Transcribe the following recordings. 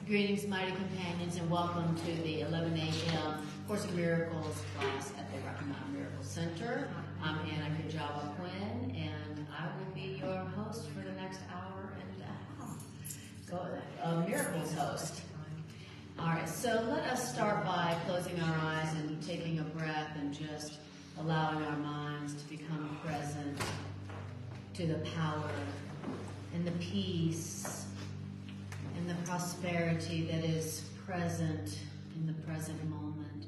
Greetings, mighty companions, and welcome to the 11 a.m. Course in Miracles class at the Rocky Mountain Miracle Center. I'm Anna Kujawa-Quinn, and I will be your host for the next hour and a half. Miracles host. All right, so let us start by closing our eyes and taking a breath and just allowing our minds to become present to the power and the peace and the prosperity that is present in the present moment.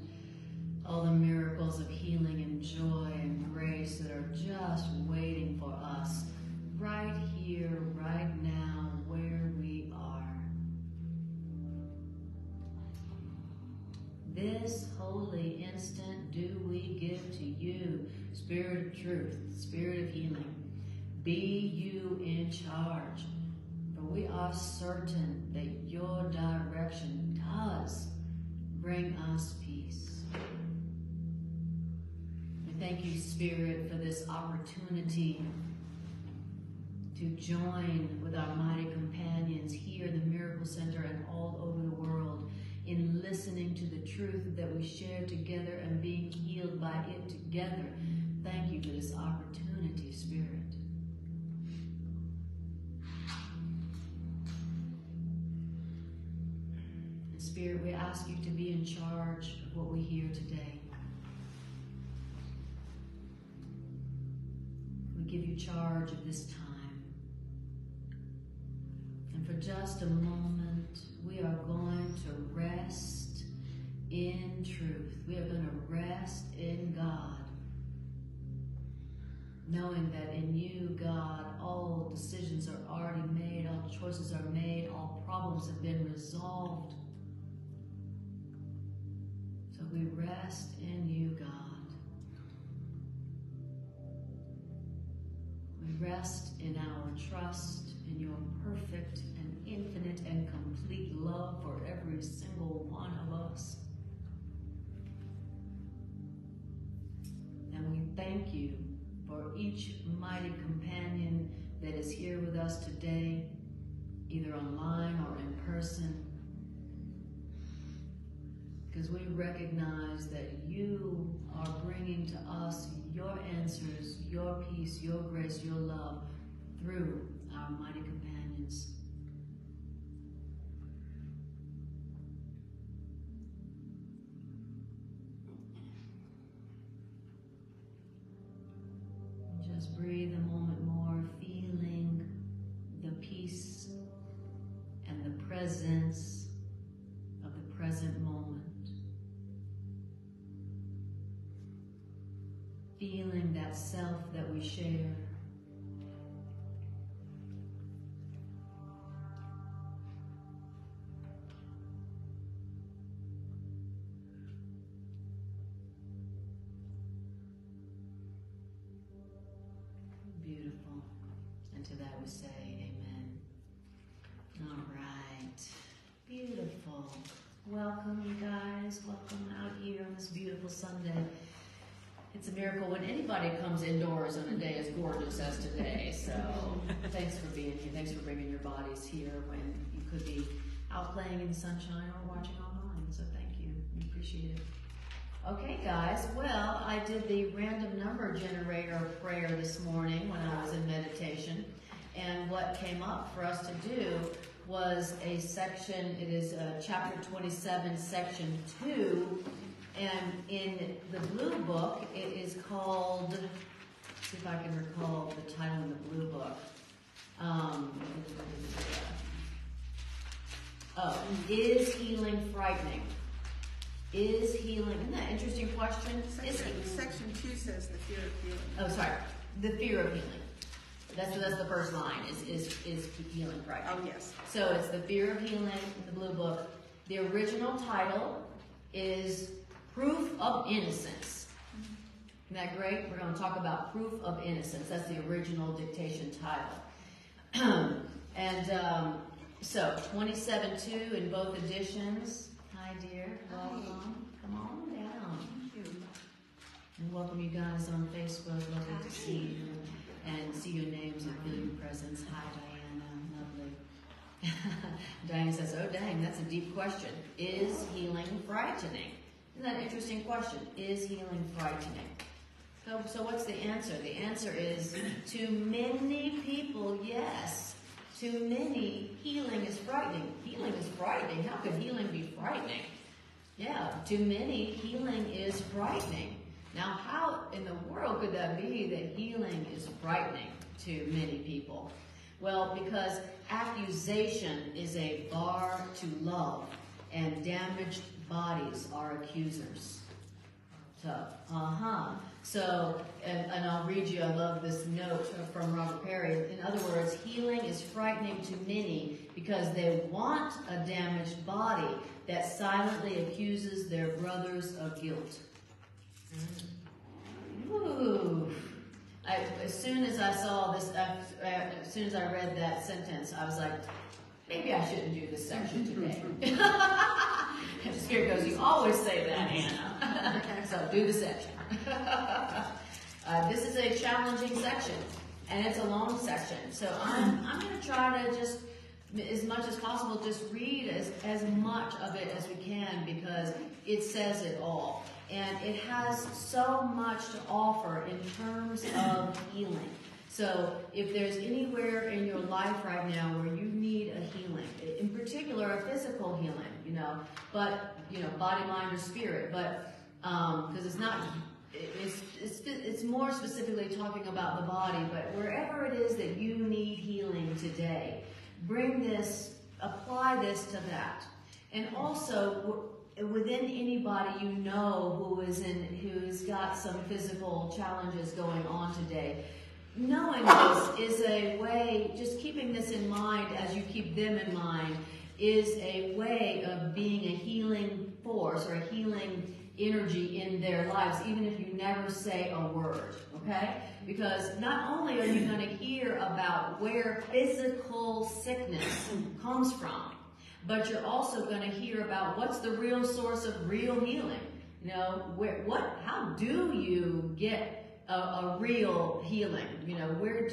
All the miracles of healing and joy and grace that are just waiting for us right here, right now, where we are. This holy instant do we give to you, Spirit of truth, Spirit of healing. Be you in charge. For we are certain that your direction does bring us peace. We thank you, Spirit, for this opportunity to join with our mighty companions here in the Miracle Center and all over the world in listening to the truth that we share together and being healed by it together. Thank you for this opportunity, Spirit. Spirit, we ask you to be in charge of what we hear today. We give you charge of this time. And for just a moment, we are going to rest in truth. We are going to rest in God, knowing that in you, God, all decisions are already made, all choices are made, all problems have been resolved. So we rest in you, God. We rest in our trust in your perfect and infinite and complete love for every single one of us. And we thank you for each mighty companion that is here with us today, either online or in person. Because we recognize that you are bringing to us your answers, your peace, your grace, your love through our mighty companions. Just breathe a moment more, feeling the peace and the presence of the present moment. Feeling that self that we share. Beautiful. And to that we say amen. All right. Beautiful. Welcome, you guys. Welcome out here on this beautiful Sunday. It's a miracle when anybody comes indoors on a day as gorgeous as today. So thanks for being here. Thanks for bringing your bodies here when you could be out playing in the sunshine or watching online. So thank you. We appreciate it. Okay, guys. Well, I did the random number generator prayer this morning when I was in meditation. And what came up for us to do was a section, it is chapter 27, section 2. And in the blue book, it is called, let's see if I can recall the title in the blue book. Is healing frightening? Is healing, isn't that an interesting question? Section 2 says the fear of healing. Oh, sorry, the fear of healing. That's the first line, is healing frightening? Oh, yes. So it's the fear of healing in the blue book. The original title is Proof of Innocence. Isn't that great? We're going to talk about Proof of Innocence. That's the original dictation title. So 27.2 in both editions. Hi, dear. Welcome. Come on down. Thank you. And welcome you guys on Facebook. Lovely to see you and see your names and feel your presence. Hi, Diana. Lovely. Diane says, oh dang, that's a deep question. Is healing frightening? Isn't that an interesting question? Is healing frightening? So what's the answer? The answer is, to many people, yes. To many, healing is frightening. Healing is frightening. How could healing be frightening? Yeah, to many, healing is frightening. Now, how in the world could that be that healing is frightening to many people? Well, because accusation is a bar to love, and damaged bodies are accusers. So, and I'll read you, I love this note from Robert Perry. In other words, healing is frightening to many because they want a damaged body that silently accuses their brothers of guilt. Ooh. As soon as I saw this, as soon as I read that sentence, I was like, maybe I shouldn't do this section today. And the Spirit goes, you always say that, Anna. So do the section. This is a challenging section, and it's a long section. So I'm going to try to just, as much as possible, just read as much of it as we can, because it says it all. And it has so much to offer in terms of healing. So if there's anywhere in your life right now where you need a healing, in particular a physical healing, but, body, mind, or spirit, but, because it's not, it's more specifically talking about the body, but wherever it is that you need healing today, bring this, apply this to that. And also, within anybody who's got some physical challenges going on today, knowing this is a way, just keeping this in mind as you keep them in mind, is a way of being a healing force or a healing energy in their lives, even if you never say a word, okay? Because not only are you going to hear about where physical sickness comes from, but you're also going to hear about what's the real source of real healing. How do you get a real healing? Where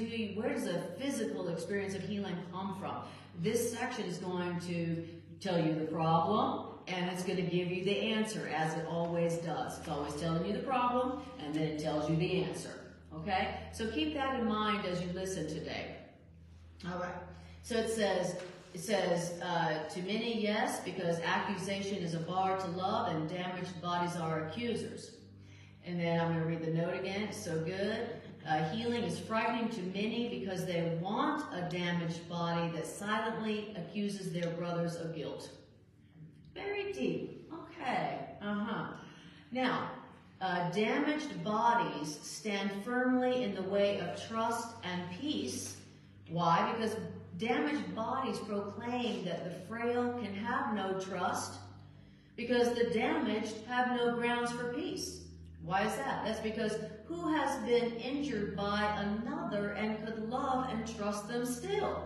does a physical experience of healing come from? This section is going to tell you the problem, and it's going to give you the answer, as it always does. It's always telling you the problem, and then it tells you the answer. Okay? So keep that in mind as you listen today. All right. So it says, to many, yes, because accusation is a bar to love, and damaged bodies are accusers. And then I'm going to read the note again. It's so good. Healing is frightening to many because they want a damaged body that silently accuses their brothers of guilt. Very deep. Okay. Now, damaged bodies stand firmly in the way of trust and peace. Why? Because damaged bodies proclaim that the frail can have no trust because the damaged have no grounds for peace. Why is that? That's because who has been injured by another and could love and trust them still?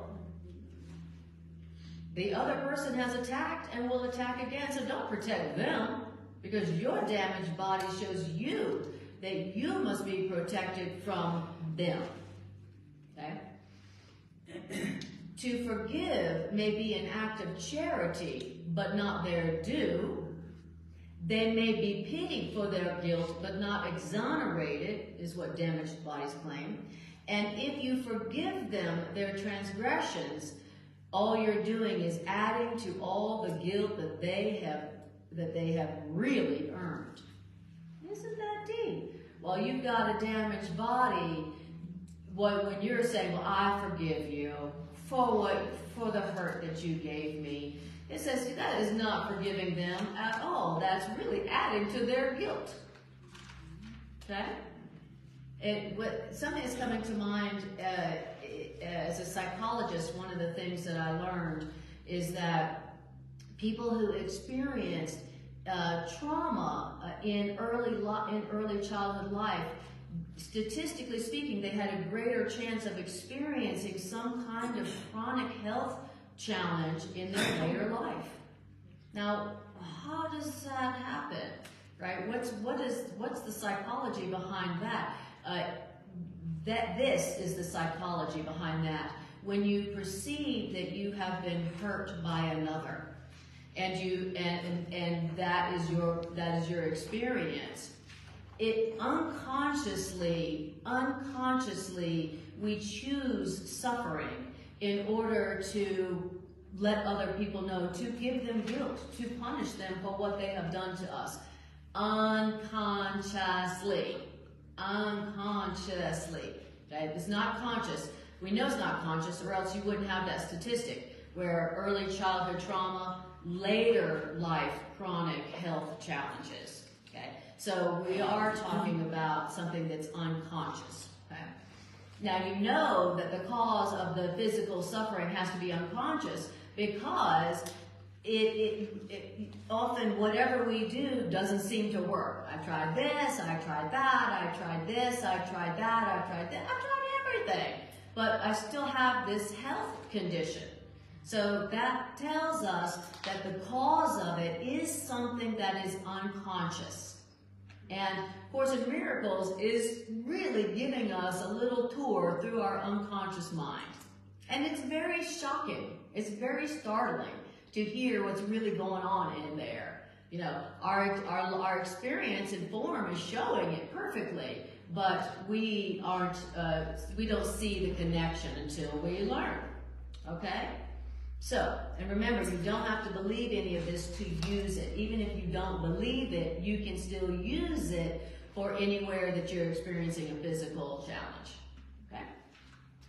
The other person has attacked and will attack again, so don't protect them, because your damaged body shows you that you must be protected from them. Okay? To forgive may be an act of charity, but not their due. They may be pitied for their guilt, but not exonerated, is what damaged bodies claim. And if you forgive them their transgressions, all you're doing is adding to all the guilt that they have really earned. Isn't that deep? Well, you've got a damaged body. When you're saying, well, I forgive you for the hurt that you gave me, it says that is not forgiving them at all. That's really adding to their guilt. Okay? Something that's coming to mind as a psychologist, one of the things that I learned is that people who experienced trauma in early childhood life, statistically speaking, they had a greater chance of experiencing some kind of chronic health challenge in their later life. Now, how does that happen? Right? What's the psychology behind that? This is the psychology behind that. when you perceive that you have been hurt by another, and that is your experience, it unconsciously we choose suffering in order to let other people know, to give them guilt, to punish them for what they have done to us. Unconsciously. Okay? It's not conscious. We know it's not conscious, or else you wouldn't have that statistic where early childhood trauma, later life chronic health challenges. Okay? So we are talking about something that's unconscious. Okay? Now you know that the cause of the physical suffering has to be unconscious, because it often, whatever we do doesn't seem to work. I tried this, I tried that, I tried this, I tried that, I tried that, I tried everything. But I still have this health condition. So that tells us that the cause of it is something that is unconscious. And Course in Miracles is really giving us a little tour through our unconscious mind. And it's very shocking. It's very startling to hear what's really going on in there. You know, our experience and form is showing it perfectly, but we don't see the connection until we learn. Okay? So, and remember, you don't have to believe any of this to use it. Even if you don't believe it, you can still use it for anywhere that you're experiencing a physical challenge. Okay?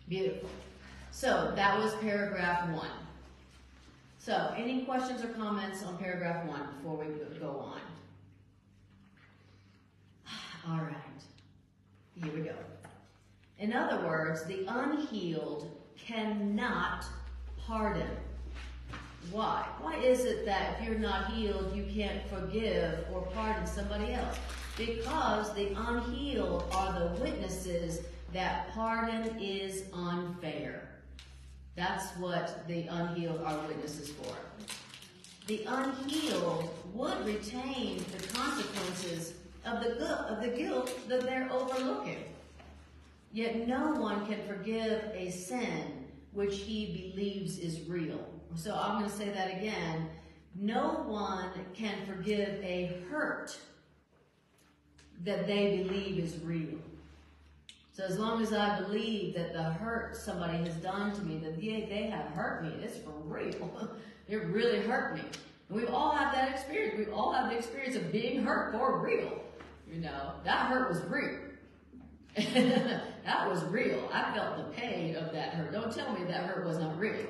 Beautiful. So, that was paragraph 1. So, any questions or comments on paragraph 1 before we go on? All right. Here we go. In other words, the unhealed cannot pardon. Why? Why is it that if you're not healed, you can't forgive or pardon somebody else? Because the unhealed are the witnesses that pardon is unfair. That's what the unhealed are witnesses for. The unhealed would retain the consequences of the guilt that they're overlooking. Yet no one can forgive a sin which he believes is real. So I'm going to say that again. No one can forgive a hurt that they believe is real. So as long as I believe that the hurt somebody has done to me, that they have hurt me, it's for real. It really hurt me. And we all have that experience. We all have the experience of being hurt for real. You know, that hurt was real. That was real. I felt the pain of that hurt. Don't tell me that hurt was not real.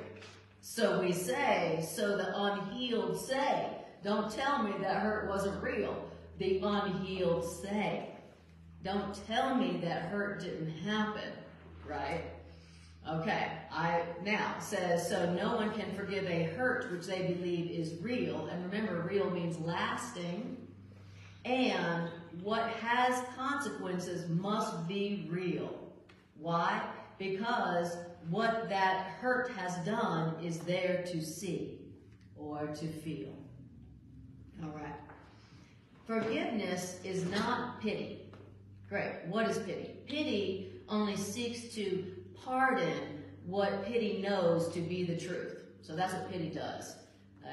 So we say, so the unhealed say, don't tell me that hurt wasn't real. The unhealed say, don't tell me that hurt didn't happen, right? Okay, now says, so no one can forgive a hurt which they believe is real. And remember, real means lasting. And what has consequences must be real. Why? Because what that hurt has done is there to see or to feel. All right. Forgiveness is not pity. Great. What is pity? Pity only seeks to pardon what pity knows to be the truth. So that's what pity does.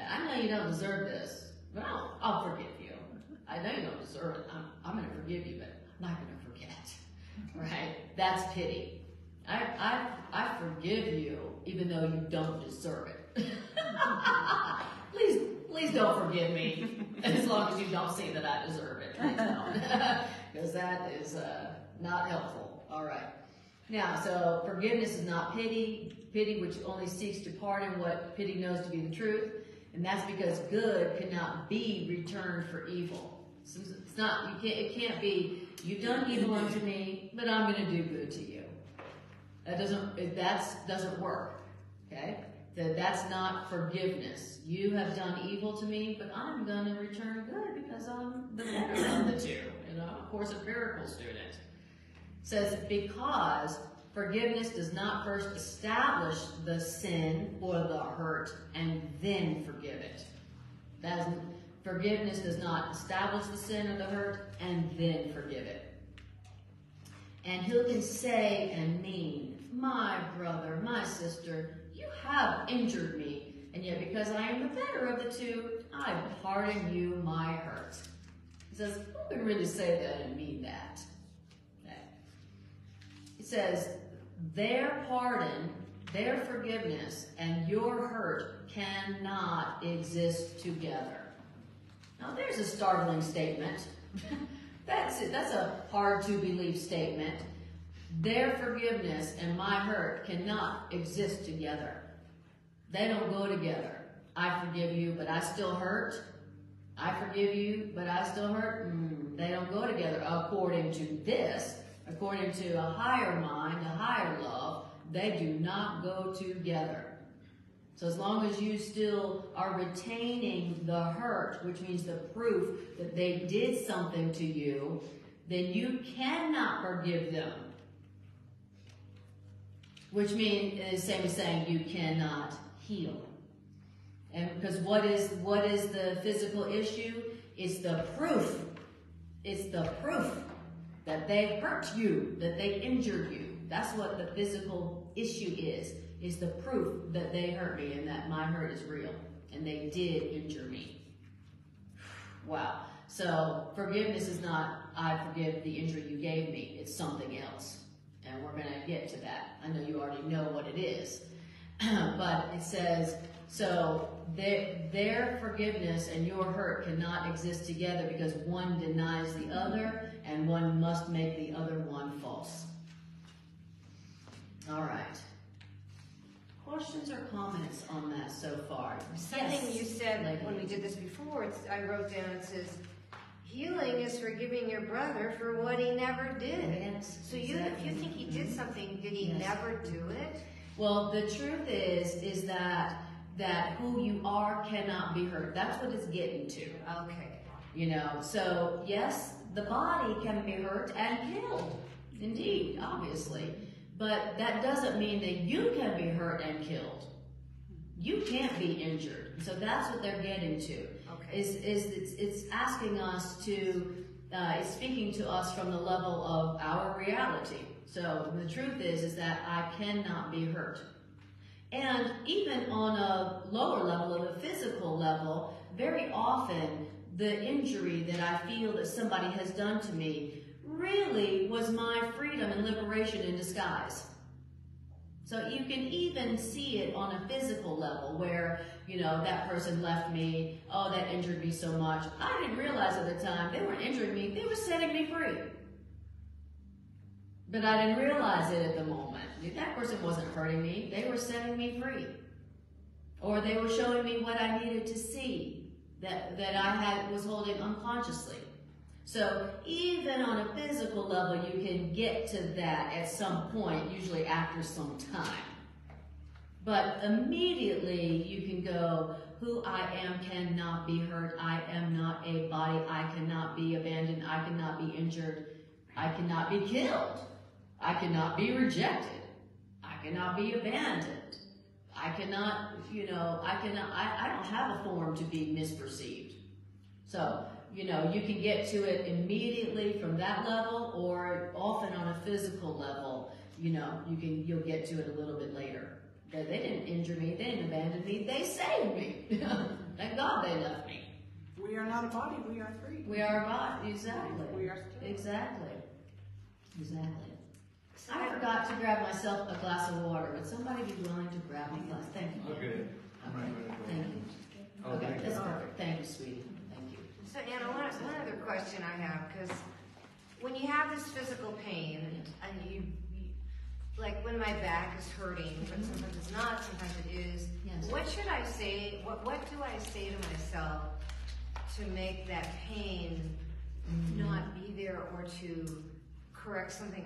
I know you don't deserve this, but I'll forgive you. I know you don't deserve it. I'm going to forgive you, but I'm not going to forget. Right? That's pity. I forgive you even though you don't deserve it. Please don't forgive me as long as you don't see that I deserve it. Please don't. Because that is not helpful. All right. Now, so forgiveness is not pity. Pity which only seeks to pardon what pity knows to be the truth. And that's because good cannot be returned for evil. So it's not, it can't be, you've done evil unto me, but I'm going to do good to you. That doesn't work. Okay? That's not forgiveness. You have done evil to me, but I'm going to return good because I'm the better of the two. You know, of course, a Miracle student. It says, because forgiveness does not first establish the sin or the hurt and then forgive it. Forgiveness does not establish the sin or the hurt and then forgive it. And who can say and mean, my brother, my sister, you have injured me, and yet because I am the better of the two, I pardon you my hurt. He says, who can really say that and mean that? Okay. It says, their pardon, their forgiveness, and your hurt cannot exist together. Now there's a startling statement. That's a hard to believe statement. Their forgiveness and my hurt cannot exist together. They don't go together. I forgive you, but I still hurt. I forgive you, but I still hurt. They don't go together according to this. According to a higher mind, a higher love, they do not go together. So as long as you still are retaining the hurt, which means the proof that they did something to you, then you cannot forgive them. Which means the same as saying you cannot heal. And because what is the physical issue? It's the proof. It's the proof that they hurt you, that they injured you. That's what the physical issue is the proof that they hurt me and that my hurt is real and they did injure me. Wow. So forgiveness is not, I forgive the injury you gave me. It's something else. And we're going to get to that. I know you already know what it is. But it says, so their forgiveness and your hurt cannot exist together because one denies the other and one must make the other one false. All right. Questions or comments on that so far? Something Yes. you said Lady. when we did this before, I wrote down, it says, healing is forgiving your brother for what he never did. Yes, So if you think he did something, did he never do it? Well, the truth is that who you are cannot be hurt. That's what it's getting to. Okay. You know, so yes, the body can be hurt and killed. Indeed, obviously. But that doesn't mean that you can be hurt and killed. You can't be injured. So that's what they're getting to. Okay. It's asking us to, it's speaking to us from the level of our reality. So the truth is that I cannot be hurt. And even on a lower level, of a physical level, very often the injury that I feel that somebody has done to me really was my freedom and liberation in disguise. So you can even see it on a physical level where, you know, that person left me, oh, that injured me so much. I didn't realize at the time they weren't injuring me, they were setting me free. But I didn't realize it at the moment. That person wasn't hurting me, they were setting me free. Or they were showing me what I needed to see that I was holding unconsciously. So even on a physical level, you can get to that at some point, usually after some time. But immediately you can go, who I am cannot be hurt. I am not a body. I cannot be abandoned. I cannot be injured. I cannot be killed. I cannot be rejected. I cannot be abandoned. I cannot, I don't have a form to be misperceived. So, you can get to it immediately from that level, or often on a physical level, you'll get to it a little bit later. They didn't injure me, they didn't abandon me, they saved me. Thank God they left me. We are not a body, we are free. We are a body, exactly. We are still. Exactly. I forgot to grab myself a glass of water. Would somebody be willing to grab me a glass? Thank you. Okay. Thank you. Okay, that's perfect. Thank you, sweetie. Thank you. So Anna, one other question I have, because when you have this physical pain, and you like when my back is hurting, but sometimes it's not, sometimes it is, Yes. what should I say, what do I say to myself to make that pain not be there, or to correct something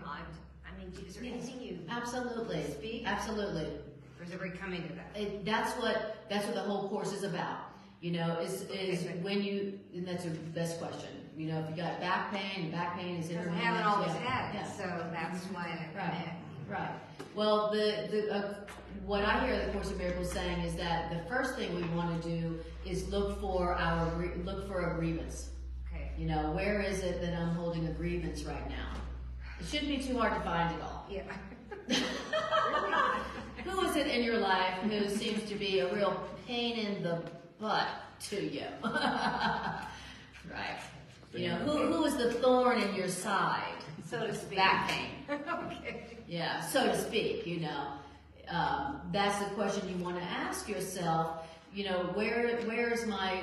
is there anything you Absolutely. speak? Absolutely. Or is everybody coming to that? That's what the whole course is about. Is when you, and that's the best question. If you got back pain is Because I intermittent. haven't always had it, Yeah. so that's why I come in. Right. Well, what I hear the Course of Miracles saying is that the first thing we want to do is look for a grievance. Okay. Where is it that I'm holding a grievance right now? It shouldn't be too hard to find it all. Yeah. Who is it in your life who seems to be a real pain in the butt to you? Right. You know, who is the thorn in your side? So to speak. Back pain. Okay. Yeah, so to speak, you know. That's the question you want to ask yourself. You know, where's my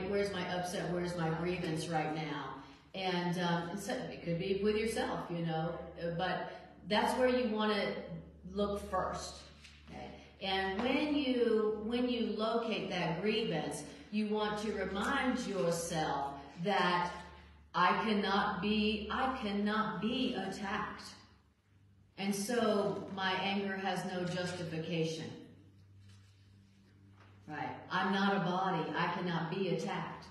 upset? Where's my grievance right now? And so it could be with yourself, you know. But that's where you want to look first. Okay? And when you locate that grievance, you want to remind yourself that I cannot be attacked. And so my anger has no justification. Right? I'm not a body. I cannot be attacked.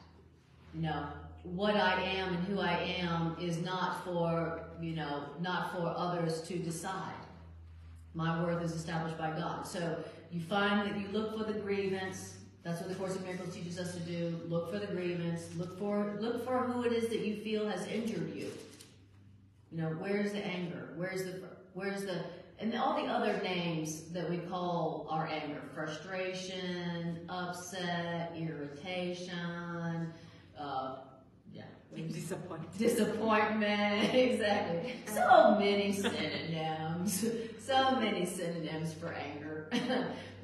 You know, what I am and who I am is not for others to decide. My worth is established by God. So you find that you look for the grievance. That's what the Course in Miracles teaches us to do. Look for the grievance. Look for who it is that you feel has injured you. You know, where's the anger? Where's the and all the other names that we call our anger: frustration, upset, irritation, disappointment. Exactly. So many synonyms. So many synonyms for anger.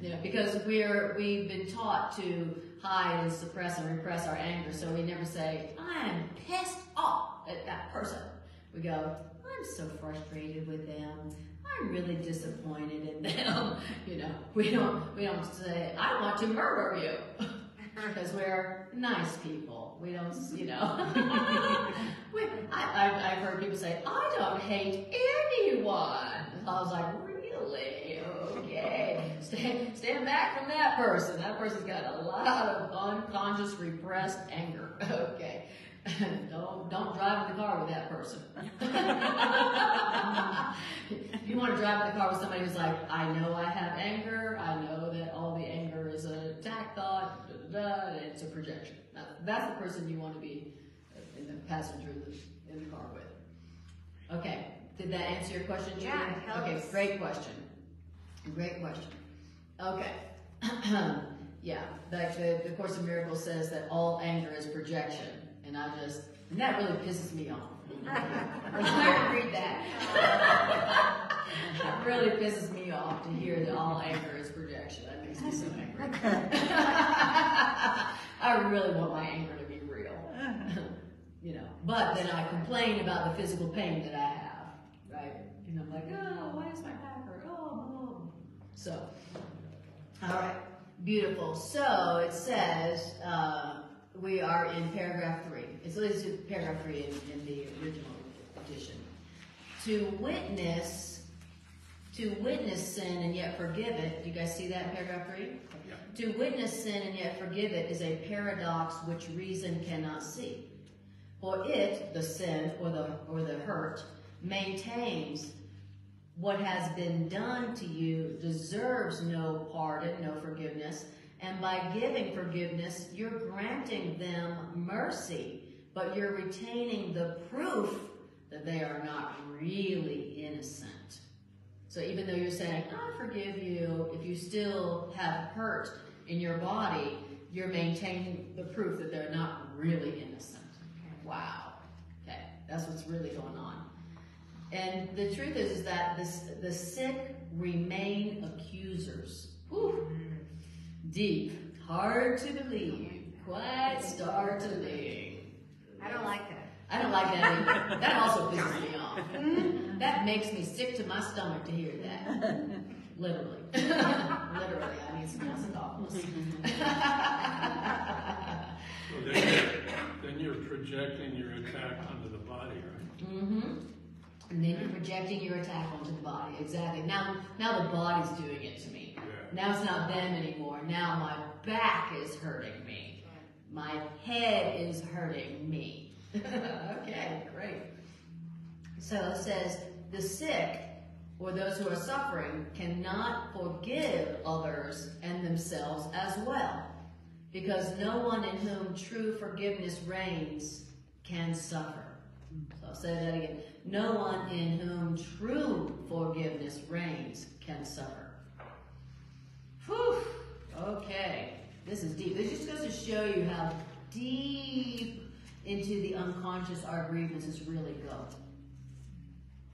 You know, because we've been taught to hide and suppress and repress our anger, so we never say, I'm pissed off at that person. We go, I'm so frustrated with them. I'm really disappointed in them. You know, we don't say, I want to murder you. Because we're nice people. We don't, you know. I've heard people say, I don't hate anyone. I was like, really? Okay. Stand back from that person. That person's got a lot of unconscious, repressed anger. Okay. Don't drive in the car with that person. You want to drive in the car with somebody who's like, I know I have anger. I know that all the anger is an attack thought. It's a projection. That's the person you want to be in the passenger in the car with. Okay. Did that answer your question, Judy? Yeah, it helps. Okay, great question. Great question. Okay. Yeah, like the Course in Miracles says that all anger is projection. And that really pisses me off. When I read that. It really pisses me off to hear that all anger is projection. That makes me so angry. I really want my anger to be real. You know, but then I complain about the physical pain that I have, right? And I'm like, oh, why is my back hurt? Oh. So, all right, beautiful. So it says, we are in paragraph 3. It's paragraph 3 in the original edition. To witness sin and yet forgive it. Do you guys see that in paragraph 3? Yeah. To witness sin and yet forgive it is a paradox which reason cannot see. For it, the sin or the hurt, maintains what has been done to you deserves no pardon, no forgiveness. And by giving forgiveness, you're granting them mercy, but you're retaining the proof that they are not really innocent. So even though you're saying, I forgive you, if you still have hurt in your body, you're maintaining the proof that they're not really innocent. Wow. Okay, that's what's really going on. And the truth is that the sick remain accusers. Whew. Deep, hard to believe, quite startling. I don't like that. I don't like that either. That also pisses me off. That makes me sick to my stomach to hear that. Literally. Literally, I need some acidophilus. So then you're projecting your attack onto the body, right? Mm-hmm. And then you're projecting your attack onto the body. Exactly. Now the body's doing it to me. Yeah. Now it's not them anymore. Now my back is hurting me. My head is hurting me. Okay, great. So it says, the sick, or those who are suffering, cannot forgive others and themselves as well, because no one in whom true forgiveness reigns can suffer. So I'll say that again. No one in whom true forgiveness reigns can suffer. Whew. Okay. This is deep. This just goes to show you how deep into the unconscious our grievances really go.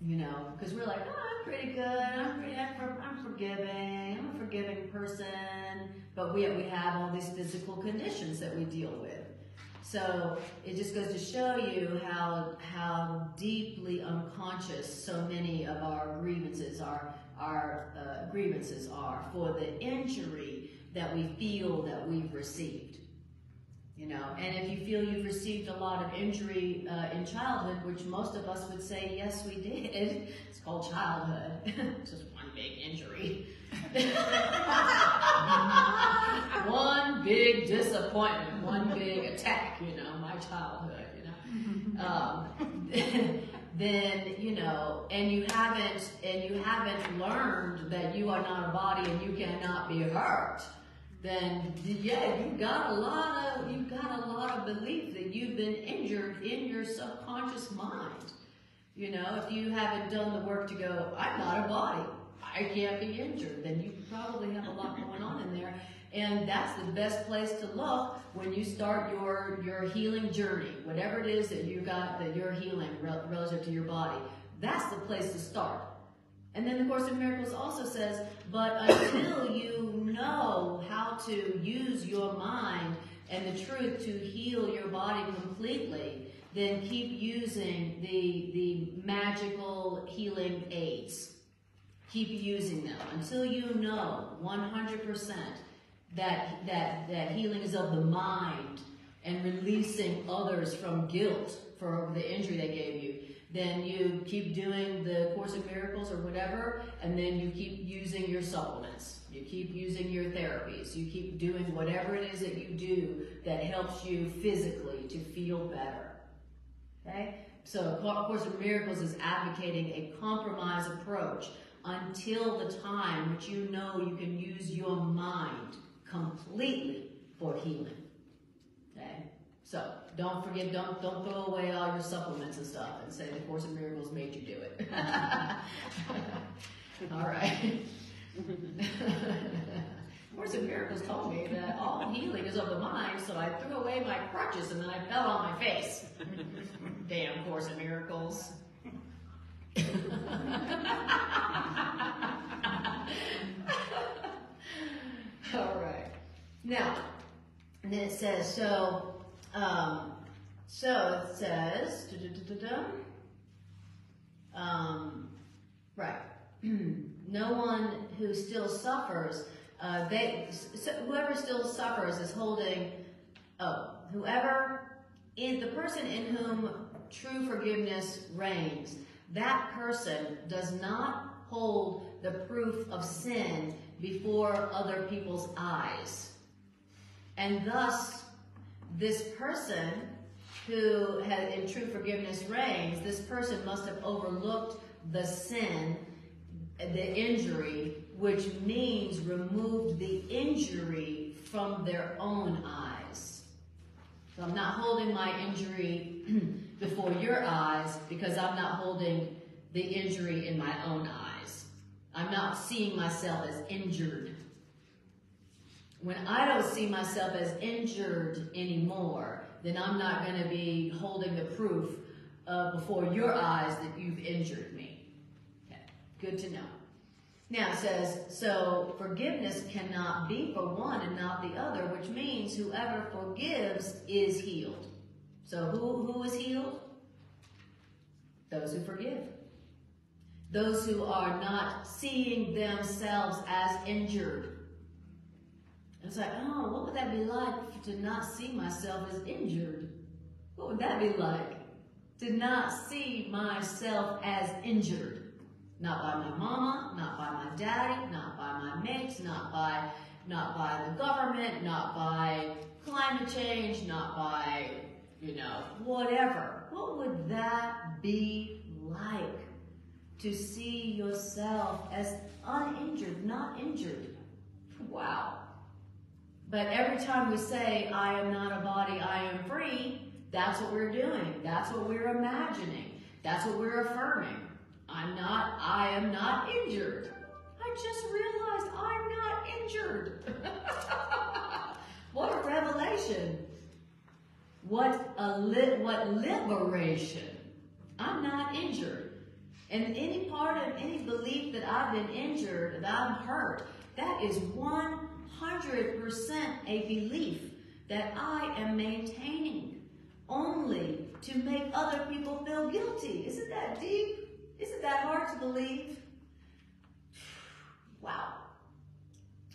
You know, because we're like, oh, I'm pretty good, I'm forgiving, I'm a forgiving person, but we have all these physical conditions that we deal with. So it just goes to show you how deeply unconscious so many of our grievances are for the injury that we feel that we've received. You know, and if you feel you've received a lot of injury in childhood, which most of us would say, yes, we did. It's called childhood. It's just one big injury. One big disappointment, one big attack, you know, my childhood, you know. Then, you know, and you haven't learned that you are not a body and you cannot be hurt. Then yeah, you've got a lot of belief that you've been injured in your subconscious mind. You know, if you haven't done the work to go, I'm not a body, I can't be injured, then you probably have a lot going on in there. And that's the best place to look when you start your healing journey, whatever it is that you got that you're healing relative to your body. That's the place to start. And then the Course in Miracles also says, but until you know how to use your mind and the truth to heal your body completely, then keep using the magical healing aids. Keep using them until you know 100% that healing is of the mind and releasing others from guilt for the injury they gave you. Then you keep doing the Course in Miracles or whatever, and then you keep using your supplements. You keep using your therapies. You keep doing whatever it is that you do that helps you physically to feel better. Okay? So Course in Miracles is advocating a compromise approach until the time which you know you can use your mind completely for healing. Okay? So don't forget, don't throw away all your supplements and stuff and say the Course in Miracles made you do it. All right. Course in Miracles told me that all healing is of the mind, so I threw away my crutches and then I fell on my face. Damn Course in Miracles. All right. Now, and then it says, so it says, right, no one who still suffers, whoever still suffers is holding, the person in whom true forgiveness reigns, that person does not hold the proof of sin before other people's eyes. And thus, this person who in true forgiveness reigns, this person must have overlooked the sin, the injury, which means removed the injury from their own eyes. So I'm not holding my injury before your eyes because I'm not holding the injury in my own eyes. I'm not seeing myself as injured. When I don't see myself as injured anymore, then I'm not going to be holding the proof before your eyes that you've injured me. Okay, good to know. Now it says, so forgiveness cannot be for one and not the other, which means whoever forgives is healed. So who is healed? Those who forgive. Those who are not seeing themselves as injured. It's like, oh, what would that be like to not see myself as injured? What would that be like? To not see myself as injured. Not by my mama, not by my daddy, not by my mates, not by the government, not by climate change, not by, whatever. What would that be like? To see yourself as uninjured, not injured. Wow. But every time we say, I am not a body, I am free, that's what we're doing. That's what we're imagining. That's what we're affirming. I am not injured. I just realized I'm not injured. What a revelation. What liberation. I'm not injured. And any part of any belief that I've been injured, that I'm hurt, that is 100% a belief that I am maintaining only to make other people feel guilty. Isn't that deep? Isn't that hard to believe? Wow.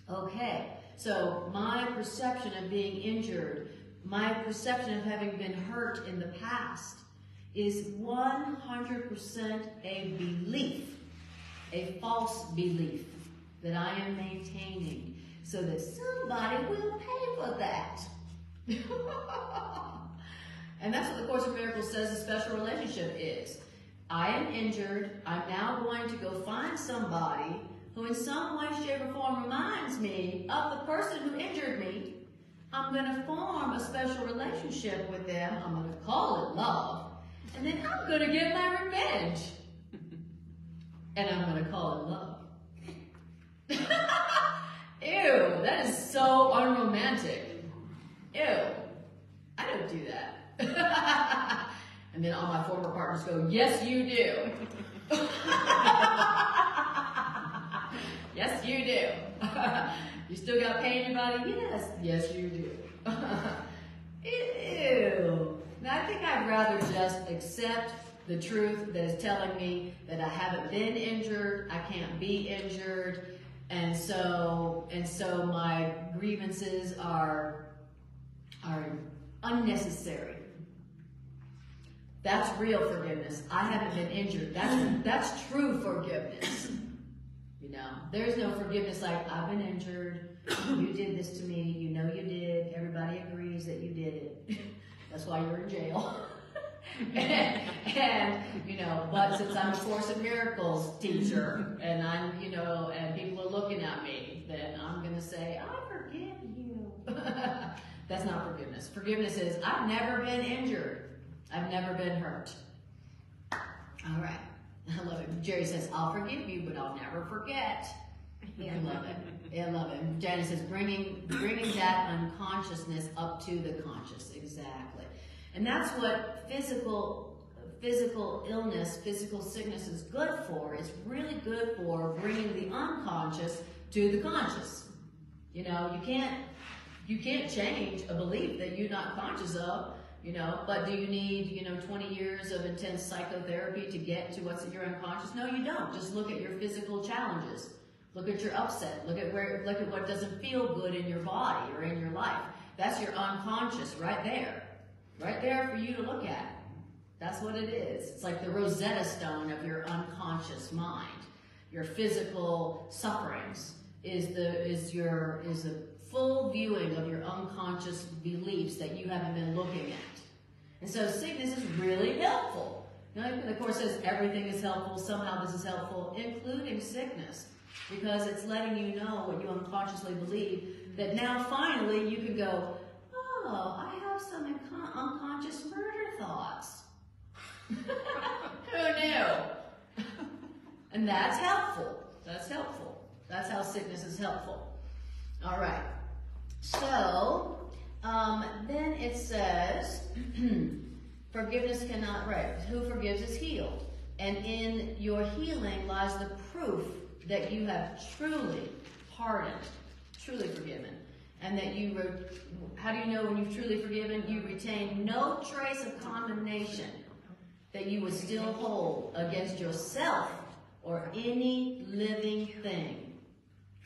Okay, so my perception of being injured, my perception of having been hurt in the past is 100% a belief, a false belief that I am maintaining so that somebody will pay for that. And that's what the Course in Miracles says a special relationship is. I am injured. I'm now going to go find somebody who in some way, shape, or form reminds me of the person who injured me. I'm going to form a special relationship with them. I'm going to call it love. And then I'm going to get my revenge. And I'm going to call it love. Ew, that is so unromantic. Ew, I don't do that. And then all my former partners go, yes, you do. Yes, you do. You still got pain in your body? Yes. Yes, you do. Ew. Now, I think I'd rather just accept the truth that is telling me that I haven't been injured, I can't be injured, and so my grievances are unnecessary. That's real forgiveness. I haven't been injured. That's true forgiveness. You know, there's no forgiveness like, I've been injured, you did this to me, you know you did, everybody agrees that you did it. That's why you're in jail. and, you know, but since I'm a Course in Miracles teacher, and I'm, you know, and people are looking at me, then I'm going to say, I forgive you. That's not forgiveness. Forgiveness is, I've never been injured. I've never been hurt. All right. I love it. Jerry says, I'll forgive you, but I'll never forget. I love it. I love it. Janet says, bringing that unconsciousness up to the conscious. Exactly. And that's what physical illness, physical sickness is good for. It's really good for bringing the unconscious to the conscious. You know, you can't change a belief that you're not conscious of. You know, but do you need, 20 years of intense psychotherapy to get to what's in your unconscious? No, you don't. Just look at your physical challenges. Look at your upset. Look at what doesn't feel good in your body or in your life. That's your unconscious right there. Right there for you to look at. That's what it is. It's like the Rosetta Stone of your unconscious mind. Your physical sufferings is the full viewing of your unconscious beliefs that you haven't been looking at. And so sickness is really helpful. The Course says everything is helpful. Somehow this is helpful, including sickness, because it's letting you know what you unconsciously believe, that now finally you can go, oh, I have some unconscious murder thoughts. Who knew? And that's helpful. That's helpful. That's how sickness is helpful. All right. So, then it says, forgiveness cannot, right, who forgives is healed. And in your healing lies the proof that you have truly pardoned, truly forgiven. And that how do you know when you've truly forgiven? You retain no trace of condemnation that you would still hold against yourself or any living thing.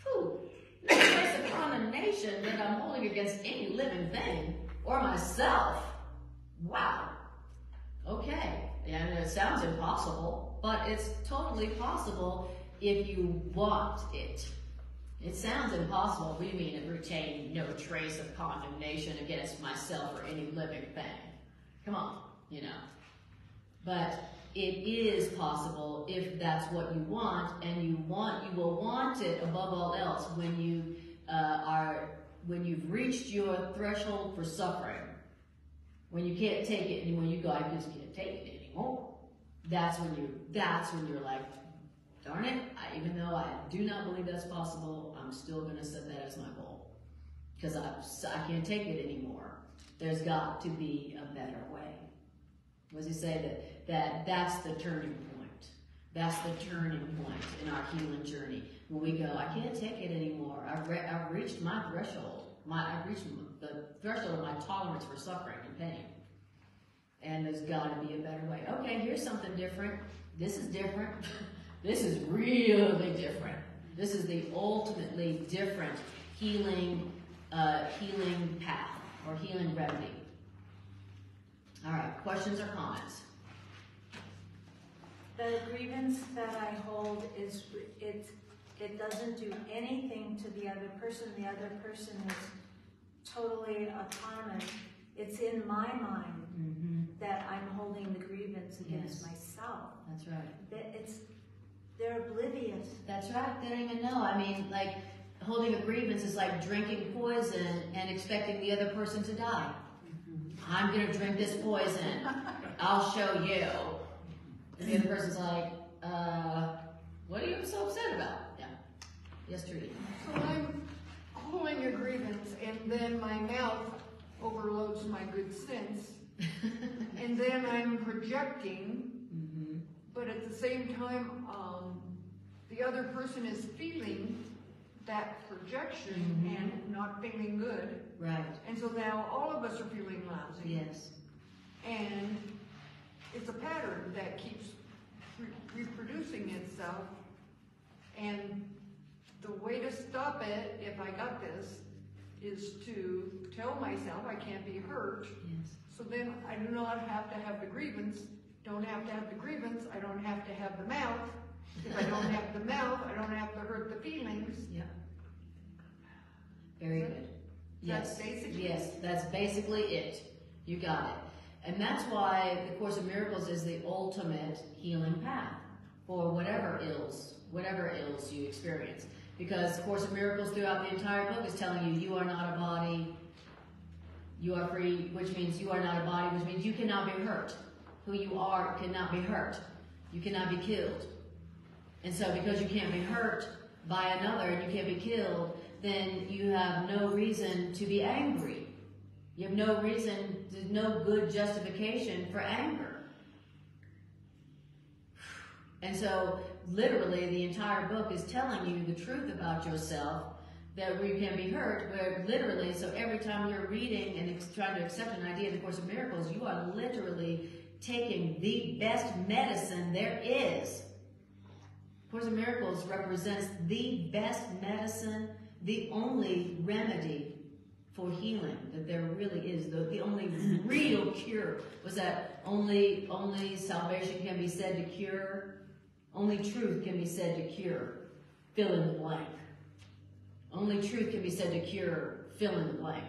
Whew. No trace of condemnation that I'm holding against any living thing or myself. Wow. Okay. And it sounds impossible, but it's totally possible if you want it. It sounds impossible. What do you mean it retained no trace of condemnation against myself or any living thing? Come on, But it is possible if that's what you want, and you will want it above all else when you've reached your threshold for suffering, when you can't take it, and when you go, I just can't take it anymore. That's when you're like, darn it, even though I do not believe that's possible, I'm still going to set that as my goal. Because I can't take it anymore. There's got to be a better way. What does he say? That's the turning point. That's the turning point in our healing journey. When we go, I can't take it anymore. I've reached my threshold. I've reached the threshold of my tolerance for suffering and pain. And there's got to be a better way. Okay, here's something different. This is different. This is really different. This is the ultimately different healing path or healing remedy. All right, questions or comments? The grievance that I hold is it doesn't do anything to the other person. The other person is totally autonomous. It's in my mind that I'm holding the grievance against myself. That's right. They're oblivious. That's right. They don't even know. I mean, like, holding a grievance is like drinking poison and expecting the other person to die. I'm going to drink this poison. I'll show you. And the other person's like, what are you so upset about? Yeah. Yes, Trudy. So I'm holding a grievance, and then my mouth overloads my good sense, and then I'm projecting, but at the same time, the other person is feeling that projection and not feeling good. Right. And so now all of us are feeling lousy. Yes. And it's a pattern that keeps reproducing itself. And the way to stop it, if I got this, is to tell myself I can't be hurt. Yes. So then I do not have to have the grievance. Don't have to have the grievance. I don't have to have the mouth. If I don't have the mouth, I don't have to hurt the feelings. Yeah. Very good. Yes. That's basically Yes, that's basically it. You got it. And that's why the Course of Miracles is the ultimate healing path for whatever ills you experience. Because the Course of Miracles throughout the entire book is telling you, you are not a body, you are free, which means you are not a body, which means you cannot be hurt. Who you are cannot be hurt. You cannot be killed. And so because you can't be hurt by another and you can't be killed, then you have no reason to be angry. You have no reason, there's no good justification for anger. And so literally the entire book is telling you the truth about yourself, that you can be hurt, where literally, so every time you're reading and trying to accept an idea of the Course of Miracles, you are literally taking the best medicine there is. Course of Miracles represents the best medicine, the only remedy for healing that there really is, the only real cure. Was that only salvation can be said to cure? Only truth can be said to cure. Fill in the blank. Only truth can be said to cure. Fill in the blank.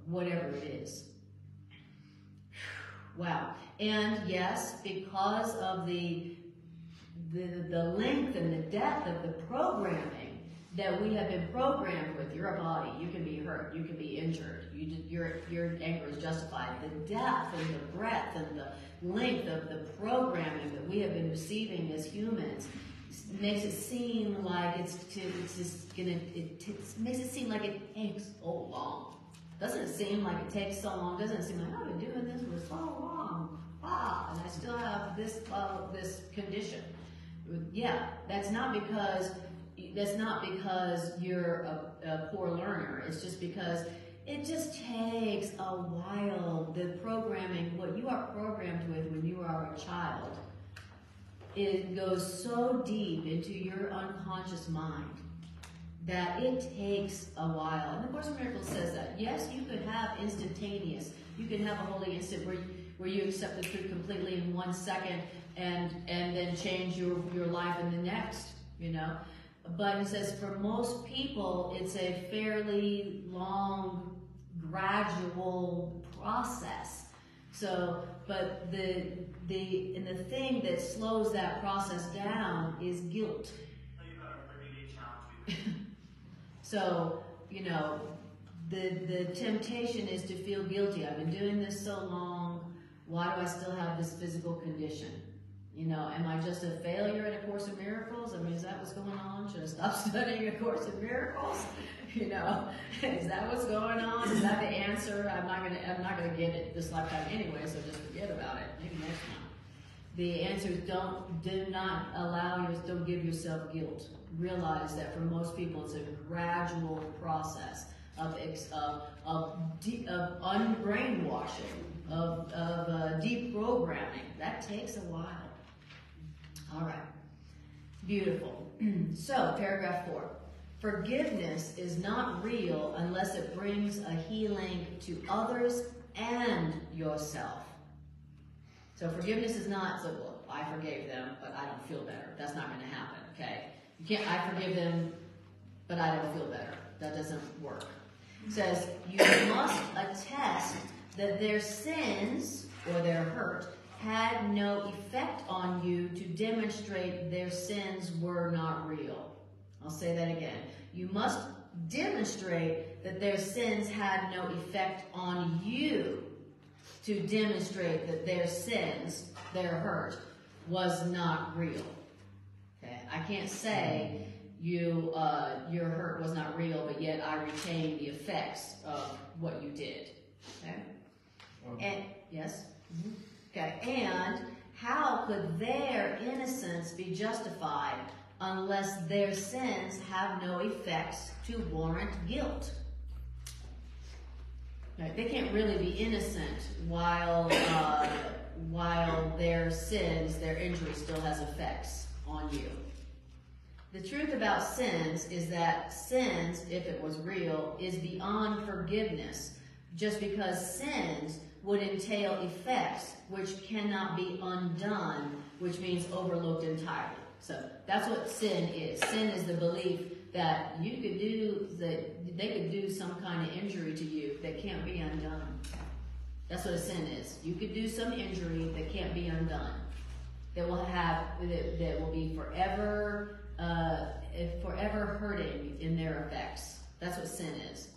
Whatever it is. Wow. And yes, because of the length and the depth of the programming that we have been programmed with, you're a body, you can be hurt, you can be injured, your anger is justified. The depth and the breadth and the length of the programming that we have been receiving as humans makes it seem like it makes it seem like it takes so long. Doesn't it seem like it takes so long? Doesn't it seem like I've been doing this for so long? And I still have this condition. Yeah, that's not because you're a poor learner. It's just because it just takes a while. The programming, what you are programmed with when you are a child, it goes so deep into your unconscious mind that it takes a while. And the Course of Miracles says that. Yes, you could have instantaneous. You can have a holy instant where you accept the truth completely in 1 second and then change your life in the next, you know. But it says for most people, it's a fairly long, gradual process. So, but the thing that slows that process down is guilt. So, you know, the temptation is to feel guilty. I've been doing this so long. Why do I still have this physical condition? You know, am I just a failure in A Course in Miracles? I mean, is that what's going on? Should I stop studying A Course in Miracles? You know, is that what's going on? Is that the answer? I'm not gonna get it this lifetime anyway, so just forget about it. Maybe next time. The answer is don't give yourself guilt. Realize that for most people, it's a gradual process of unbrainwashing, of deprogramming. That takes a while. All right, beautiful. So, paragraph 4. Forgiveness is not real unless it brings a healing to others and yourself. So forgiveness is not, so well, I forgave them, but I don't feel better. That's not going to happen, okay? You can't, I forgive them, but I don't feel better. That doesn't work. It says, you must attest that their sins or their hurt had no effect on you to demonstrate their sins were not real. I'll say that again. You must demonstrate that their sins had no effect on you to demonstrate that their sins, their hurt, was not real. Okay? I can't say your hurt was not real, but yet I retain the effects of what you did. Okay? And yes? Mm-hmm. Okay, and how could their innocence be justified unless their sins have no effects to warrant guilt? Right, they can't really be innocent while their sins, their injury still has effects on you. The truth about sins is that sins, if it was real, is beyond forgiveness, just because sins would entail effects which cannot be undone, which means overlooked entirely. So that's what sin is. Sin is the belief that they could do some kind of injury to you that can't be undone. That's what a sin is. You could do some injury that can't be undone, that will be forever hurting in their effects. That's what sin is.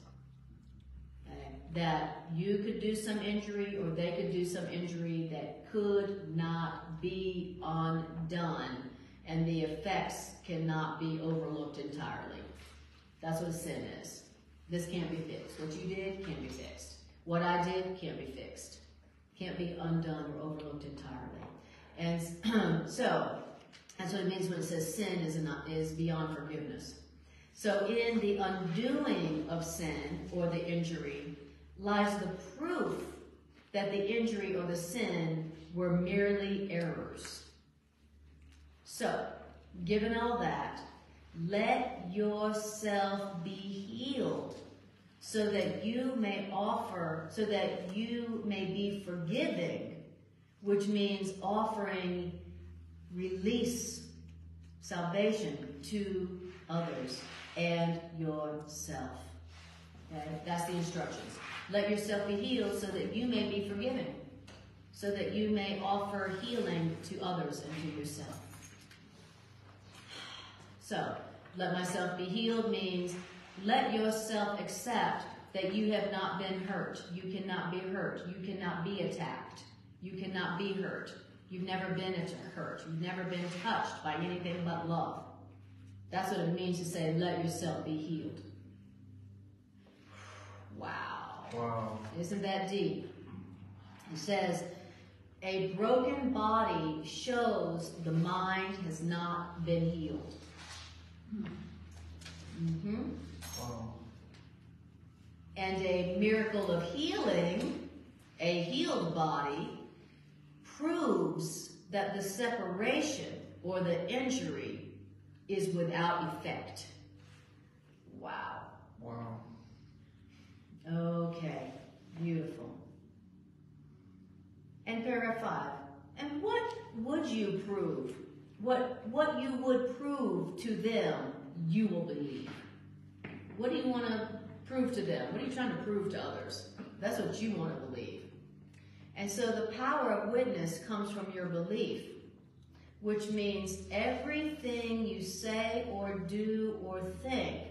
That you could do some injury or they could do some injury that could not be undone, and the effects cannot be overlooked entirely. That's what sin is. This can't be fixed. What you did can't be fixed. What I did can't be fixed. Can't be undone or overlooked entirely. And so that's what it means when it says sin is beyond forgiveness. So in the undoing of sin or the injury lies the proof that the injury or the sin were merely errors. So, given all that, let yourself be healed so that you may be forgiving, which means offering release, salvation to others and yourself. Okay? That's the instructions. Let yourself be healed so that you may be forgiven, so that you may offer healing to others and to yourself. So, let myself be healed means let yourself accept that you have not been hurt. You cannot be hurt. You cannot be attacked. You cannot be hurt. You've never been hurt. You've never been touched by anything but love. That's what it means to say, let yourself be healed. Wow. Wow. Isn't that deep? It says, a broken body shows the mind has not been healed. Mm-hmm. Wow. And a miracle of healing, a healed body, proves that the separation or the injury is without effect. Wow. Wow. Okay, beautiful. And paragraph 5. And what would you prove? What you would prove to them, you will believe. What do you want to prove to them? What are you trying to prove to others? That's what you want to believe. And so the power of witness comes from your belief, which means everything you say or do or think,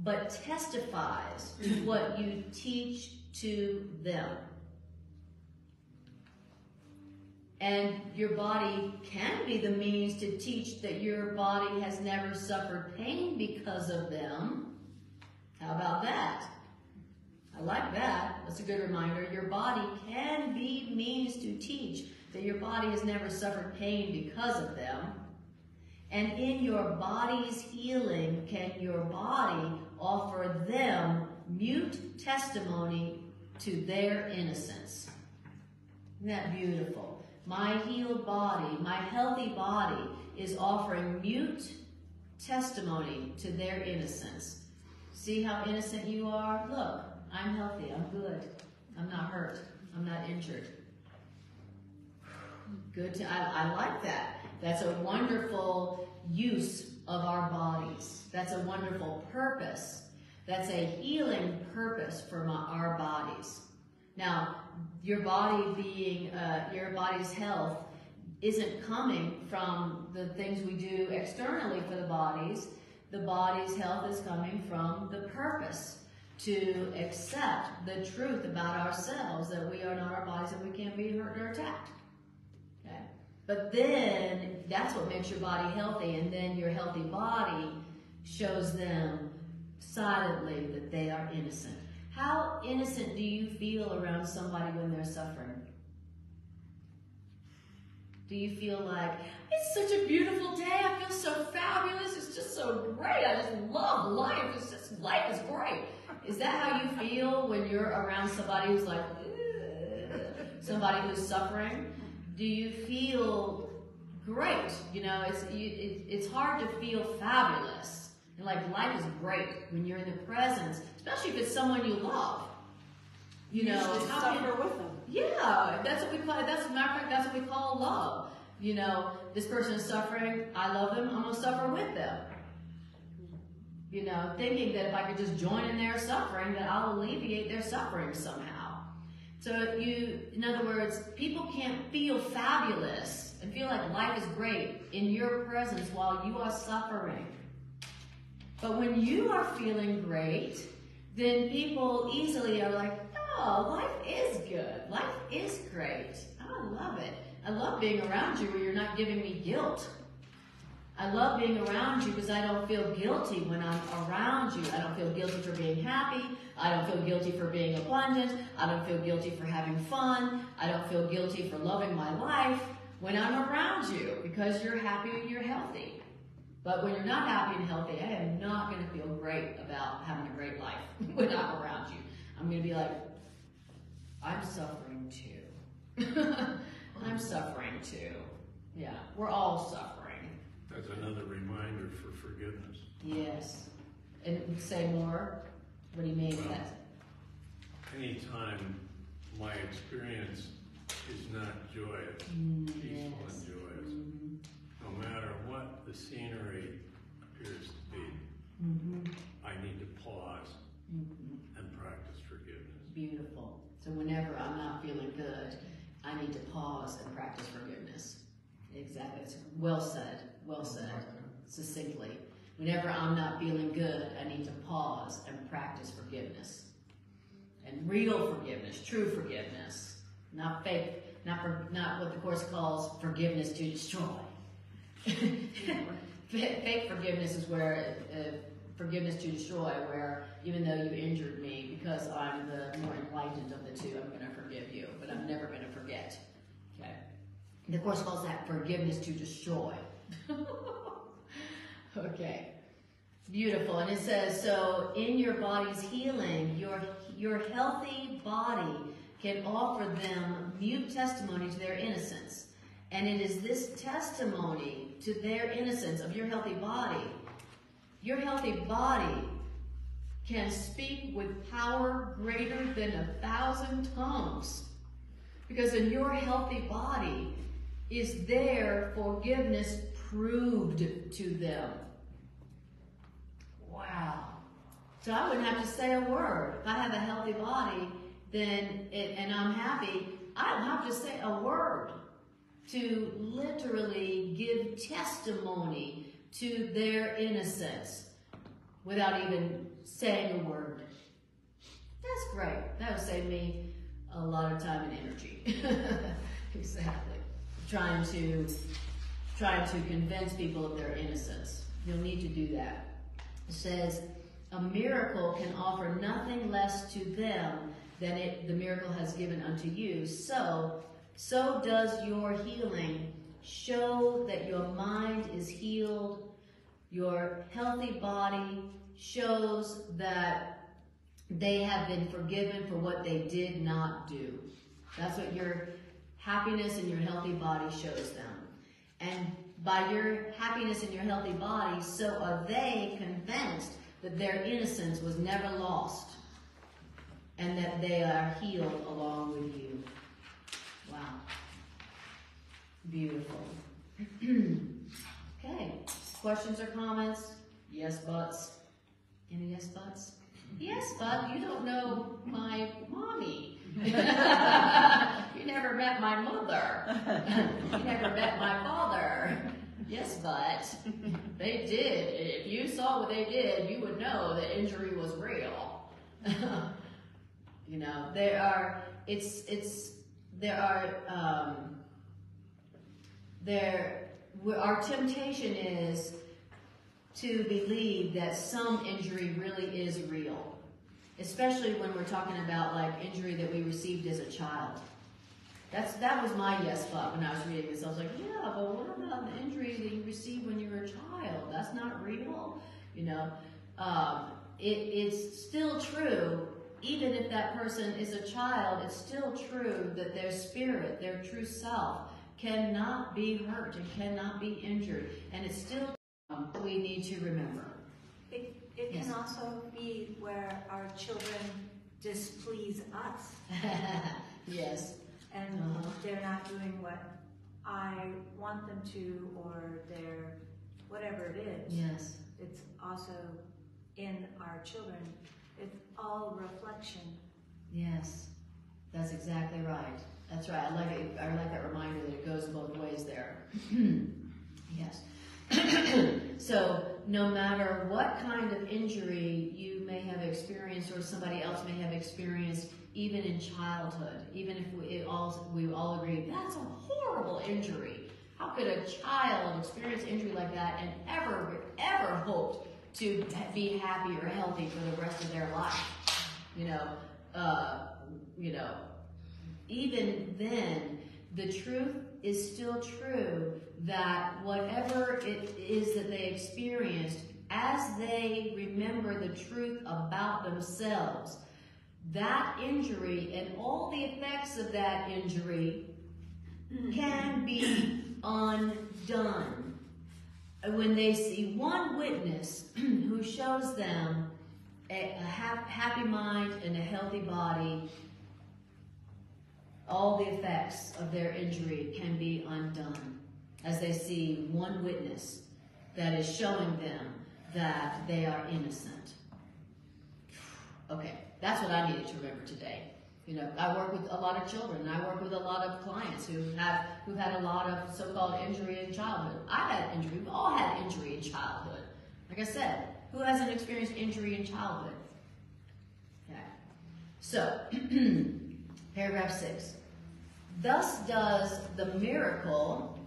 but testifies to what you teach to them. And your body can be the means to teach that your body has never suffered pain because of them. How about that? I like that. That's a good reminder. Your body can be means to teach that your body has never suffered pain because of them. And in your body's healing, can your body offer them mute testimony to their innocence? Isn't that beautiful? My healed body, my healthy body is offering mute testimony to their innocence. See how innocent you are? Look, I'm healthy, I'm good. I'm not hurt, I'm not injured. Good I like that. That's a wonderful use of our bodies. That's a wonderful purpose. That's a healing purpose for our bodies. Now, your body's health isn't coming from the things we do externally for the bodies. The body's health is coming from the purpose to accept the truth about ourselves, that we are not our bodies and we can't be hurt or attacked. Okay? But then that's what makes your body healthy, and then your healthy body shows them silently that they are innocent. How innocent do you feel around somebody when they're suffering? Do you feel like, it's such a beautiful day, I feel so fabulous, it's just so great, I just love life, life is great. Is that how you feel when you're around somebody who's like, ugh, somebody who's suffering? Do you feel great? You know, it's hard to feel fabulous. And like, life is great when you're in the presence, especially if it's someone you love. You know, usually suffer with them. Yeah, that's what we call. That's what we call love. You know, this person is suffering. I love them. I'm gonna suffer with them. You know, thinking that if I could just join in their suffering, that I'll alleviate their suffering somehow. So in other words, people can't feel fabulous and feel like life is great in your presence while you are suffering. But when you are feeling great, then people easily are like, oh, life is good. Life is great. I love it. I love being around you where you're not giving me guilt. I love being around you because I don't feel guilty when I'm around you. I don't feel guilty for being happy. I don't feel guilty for being abundant. I don't feel guilty for having fun. I don't feel guilty for loving my life when I'm around you because you're happy and you're healthy. But when you're not happy and healthy, I am not going to feel great about having a great life when I'm around you. I'm going to be like, I'm suffering too. I'm suffering too. Yeah, we're all suffering. That's another reminder for forgiveness. Yes. And say more? What do you mean by that? Anytime my experience is not joyous, peaceful and joyous, no matter what the scenery appears to be, I need to pause and practice forgiveness. Beautiful. So whenever I'm not feeling good, I need to pause and practice forgiveness. Exactly. It's well said. Well said. Succinctly. Whenever I'm not feeling good, I need to pause and practice forgiveness. And real forgiveness, true forgiveness. Not fake, not what the Course calls forgiveness to destroy. Fake forgiveness is where forgiveness to destroy, where even though you injured me, because I'm the more enlightened of the two, I'm going to forgive you, but I'm never going to forget. Okay. The Course calls that forgiveness to destroy. Okay. Beautiful. And it says, so in your body's healing, your healthy body can offer them mute testimony to their innocence. And it is this testimony to their innocence of your healthy body. Your healthy body can speak with power greater than 1,000 tongues. Because in your healthy body is their forgiveness proved to them. Wow. So I wouldn't have to say a word. If I have a healthy body, and I'm happy, I don't have to say a word to literally give testimony to their innocence without even saying a word. That's great. That would save me a lot of time and energy. Exactly. trying to convince people of their innocence. You'll need to do that. It says, a miracle can offer nothing less to them than the miracle has given unto you. So does your healing show that your mind is healed. Your healthy body shows that they have been forgiven for what they did not do. That's what your happiness in your healthy body shows them. And by your happiness in your healthy body, so are they convinced that their innocence was never lost and that they are healed along with you. Wow. Beautiful. Okay. Questions or comments? Yes, buts. Any yes, buts? Yes, but you don't know my mommy. You never met my mother. You never met my father. Yes, but they did. If you saw what they did, you would know that injury was real. You know, our temptation is to believe that some injury really is real, especially when we're talking about like injury that we received as a child. That was my yes but when I was reading this. I was like, yeah, but what about the injury that you received when you were a child? That's not real, you know. It's still true, even if that person is a child. It's still true that their spirit, their true self, cannot be hurt and cannot be injured, and it's still we need to remember. It Yes. can also be where our children displease us. Yes. And they're not doing what I want them to, or they're whatever it is. Yes. It's also in our children. It's all reflection. Yes. That's exactly right. That's right. I like it. I like that reminder that it goes both ways there. Yes. So no matter what kind of injury you may have experienced or somebody else may have experienced, even in childhood, even if we all agree that's a horrible injury. How could a child experience injury like that and ever hoped to be happy or healthy for the rest of their life? Even then, the truth is still true that whatever it is that they experienced, as they remember the truth about themselves, that injury and all the effects of that injury can be undone. When they see one witness who shows them a happy mind and a healthy body, all the effects of their injury can be undone as they see one witness that is showing them that they are innocent. Okay, that's what I needed to remember today. You know, I work with a lot of children. I work with a lot of clients who've had a lot of so-called injury in childhood. I've had injury. We've all had injury in childhood. Like I said, who hasn't experienced injury in childhood? Okay. So, paragraph 6. Thus does the miracle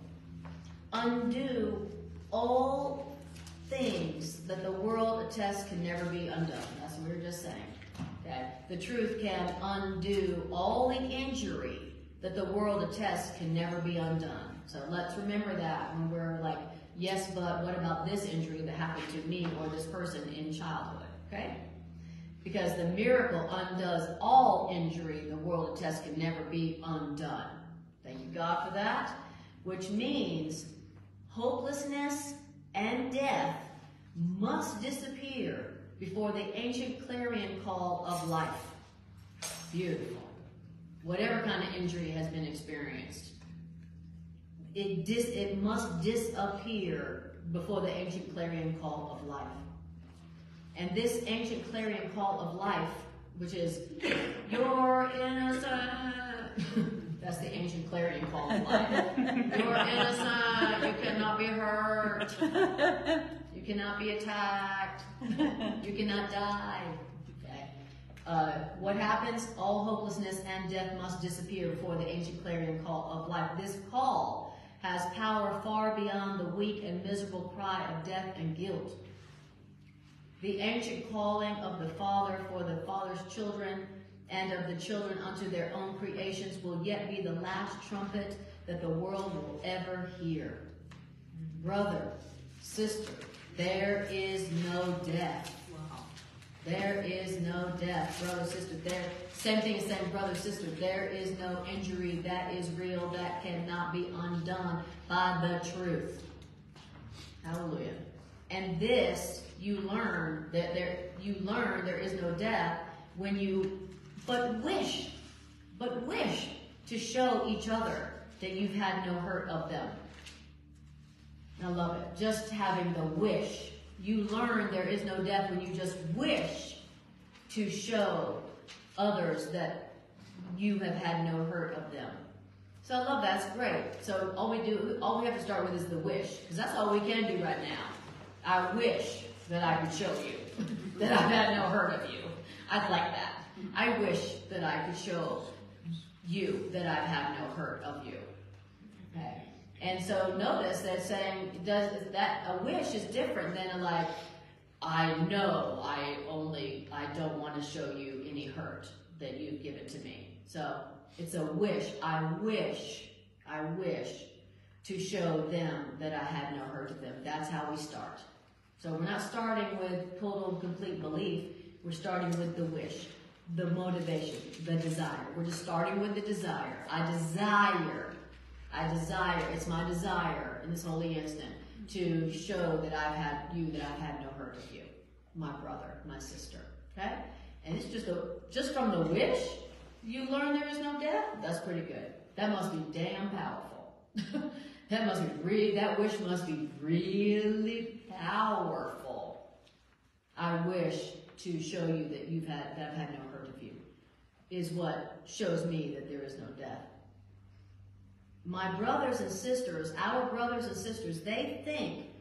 undo all things that the world attests can never be undone. That's what we were just saying. Okay? The truth can undo all the injury that the world attests can never be undone. So let's remember that when we're like, yes, but what about this injury that happened to me or this person in childhood? Okay? Because the miracle undoes all injury the world attests can never be undone. Thank you, God, for that. Which means hopelessness and death must disappear before the ancient clarion call of life. Beautiful. Whatever kind of injury has been experienced, it must disappear before the ancient clarion call of life. And this ancient clarion call of life, which is, you're innocent. That's the ancient clarion call of life. You're innocent. You cannot be hurt. You cannot be attacked. You cannot die. Okay. What happens? All hopelessness and death must disappear before the ancient clarion call of life. This call has power far beyond the weak and miserable cry of death and guilt. The ancient calling of the Father for the Father's children and of the children unto their own creations will yet be the last trumpet that the world will ever hear. Brother, sister, there is no death. Wow. There is no death. Brother, sister, same thing as saying brother, sister, there is no injury that is real, that cannot be undone by the truth. Hallelujah. And this, you learn there is no death when you but wish to show each other that you've had no hurt of them. I love it. Just having the wish. You learn there is no death when you just wish to show others that you have had no hurt of them. So I love that. That's great. So all we have to start with is the wish, because that's all we can do right now. I wish that I could show you that I've had no hurt of you. I'd like that. I wish that I could show you that I've had no hurt of you. Okay. And so notice that saying a wish is different than a like, I know I don't want to show you any hurt that you've given to me. So it's a wish. I wish to show them that I had no hurt of them. That's how we start. So we're not starting with total complete belief. We're starting with the wish, the motivation, the desire. We're just starting with the desire. I desire, it's my desire in this holy instant to show that I've had no hurt of you, my brother, my sister, okay? And it's just from the wish, you learn there is no death? That's pretty good. That must be damn powerful. That wish must be really powerful. I wish to show you that I've had no hurt of you, is what shows me that there is no death. My brothers and sisters, our brothers and sisters, they think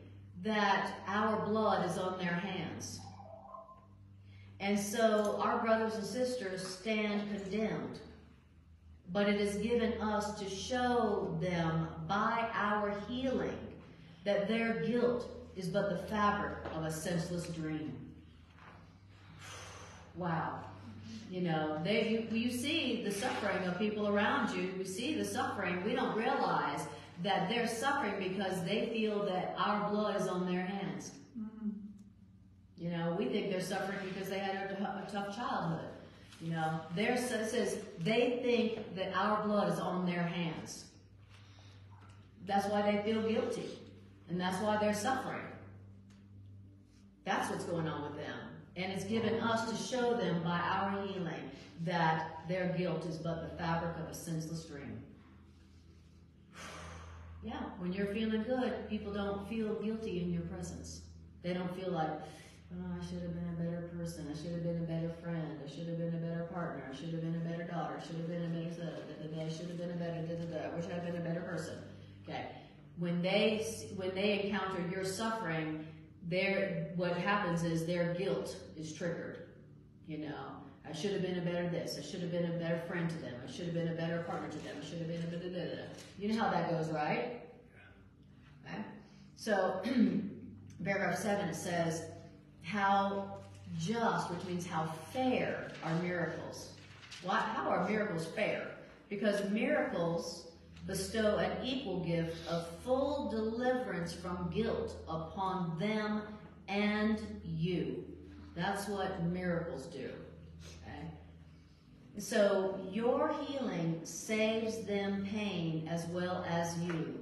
that our blood is on their hands. And so our brothers and sisters stand condemned. But it is given us to show them by our healing that their guilt is but the fabric of a senseless dream. Wow. You know, you see the suffering of people around you. We see the suffering. We don't realize that they're suffering because they feel that our blood is on their hands. Mm-hmm. You know, we think they're suffering because they had a tough childhood. You know, it says they think that our blood is on their hands. That's why they feel guilty. And that's why they're suffering. That's what's going on with them. And it's given us to show them by our healing that their guilt is but the fabric of a senseless dream. Yeah, when you're feeling good, people don't feel guilty in your presence. They don't feel like, oh, I should have been a better person. I should have been a better friend. I should have been a better partner. I should have been a better daughter. I should have been a better son. I should have been a better I wish I'd been a better person. Okay. When they encounter your suffering, what happens is their guilt is triggered. You know, I should have been a better this. I should have been a better friend to them. I should have been a better partner to them. I should have been a better. You know how that goes, right? Okay. So, paragraph 7, it says, how just, which means how fair are miracles. How are miracles fair? Because miracles bestow an equal gift of full deliverance from guilt upon them and you. That's what miracles do. Okay? So your healing saves them pain as well as you.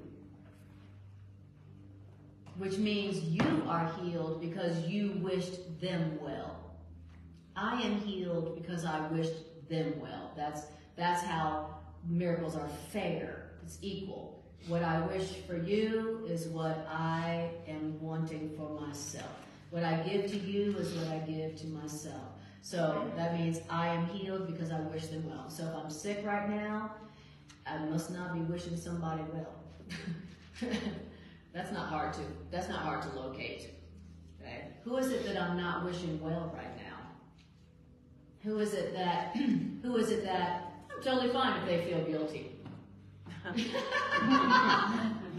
Which means you are healed because you wished them well. I am healed because I wished them well. That's how miracles are fair. It's equal. What I wish for you is what I am wanting for myself. What I give to you is what I give to myself. So that means I am healed because I wish them well. So if I'm sick right now, I must not be wishing somebody well. That's not hard to locate. Okay? Who is it that I'm not wishing well right now? Who is it that I'm totally fine if they feel guilty.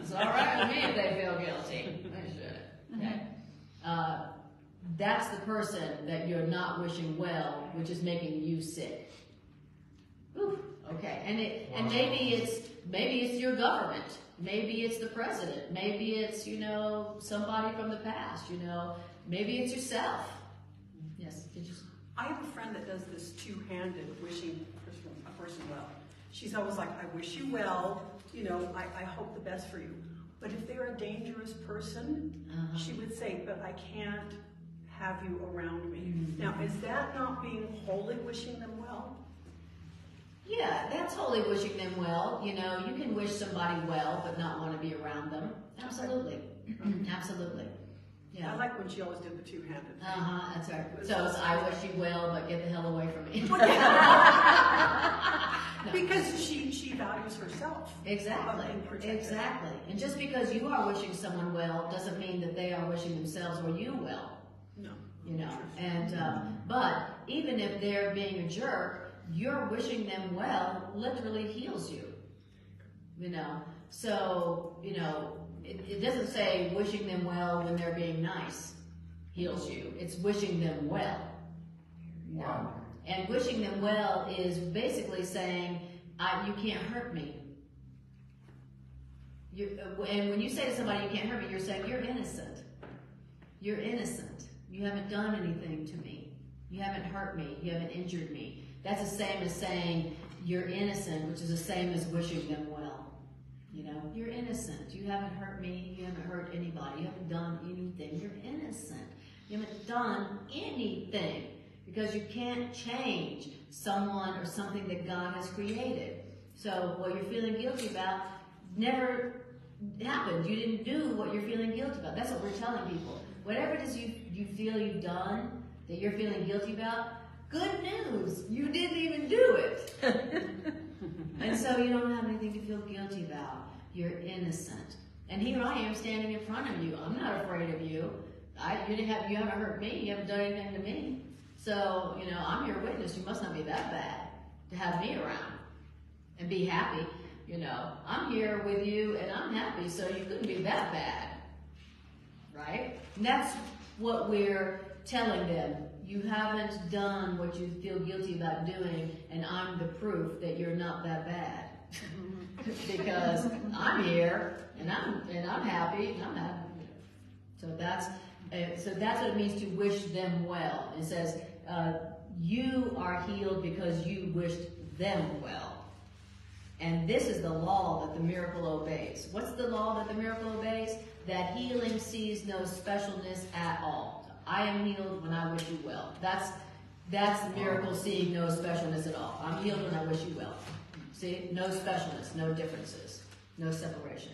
It's all right with me if they feel guilty. They should. Okay. That's the person that you're not wishing well, which is making you sick. Ooh, okay. And maybe it's your government. Maybe it's the president.Maybe it's, somebody from the past, Maybe it's yourself. Yes, did you? I have a friend that does this two-handed wishing a person well. She's always like, I wish you well, I hope the best for you. But if they're a dangerous person, she would say, but I can't have you around me. Mm-hmm. Now, is that not being wholly wishing them well? Yeah, that's wholly wishing them well. You can wish somebody well, but not want to be around them. Absolutely. Absolutely. Yeah. I like when she always did the two-handed thing. That's right. So it's, I wish you well, but get the hell away from me. No. Because she values herself. Exactly. Exactly. And just because you are wishing someone well doesn't mean that they are wishing themselves or you well. No. And but even if they're being a jerk, you're wishing them well literally heals you. So, it doesn't say wishing them well when they're being nice heals you. It's wishing them well. Wow. And wishing them well is basically saying, you can't hurt me. And when you say to somebody, you can't hurt me, you're saying, you're innocent. You're innocent. You haven't done anything to me. You haven't hurt me. You haven't injured me. That's the same as saying, you're innocent, which is the same as wishing them well. You're innocent. You haven't hurt me. You haven't hurt anybody. You haven't done anything. You're innocent. You haven't done anything. Because you can't change someone or something that God has created. So what you're feeling guilty about never happened. You didn't do what you're feeling guilty about. That's what we're telling people. Whatever it is you feel you've done that you're feeling guilty about, good news. You didn't even do it. And so you don't have anything to feel guilty about. You're innocent. And here I am standing in front of you. I'm not afraid of you. You haven't hurt me. You haven't done anything to me. So, I'm your witness. You must not be that bad to have me around and be happy. I'm here with you and I'm happy, so you couldn't be that bad. Right? And that's what we're telling them. You haven't done what you feel guilty about doing, and I'm the proof that you're not that bad. Because I'm here and I'm happy and I'm happy. So that's what it means to wish them well. It says, you are healed because you wished them well. And this is the law that the miracle obeys. What's the law that the miracle obeys? That healing sees no specialness at all. I am healed when I wish you well. That's the miracle seeing no specialness at all. I'm healed when I wish you well. See? No specialness, no differences, no separation.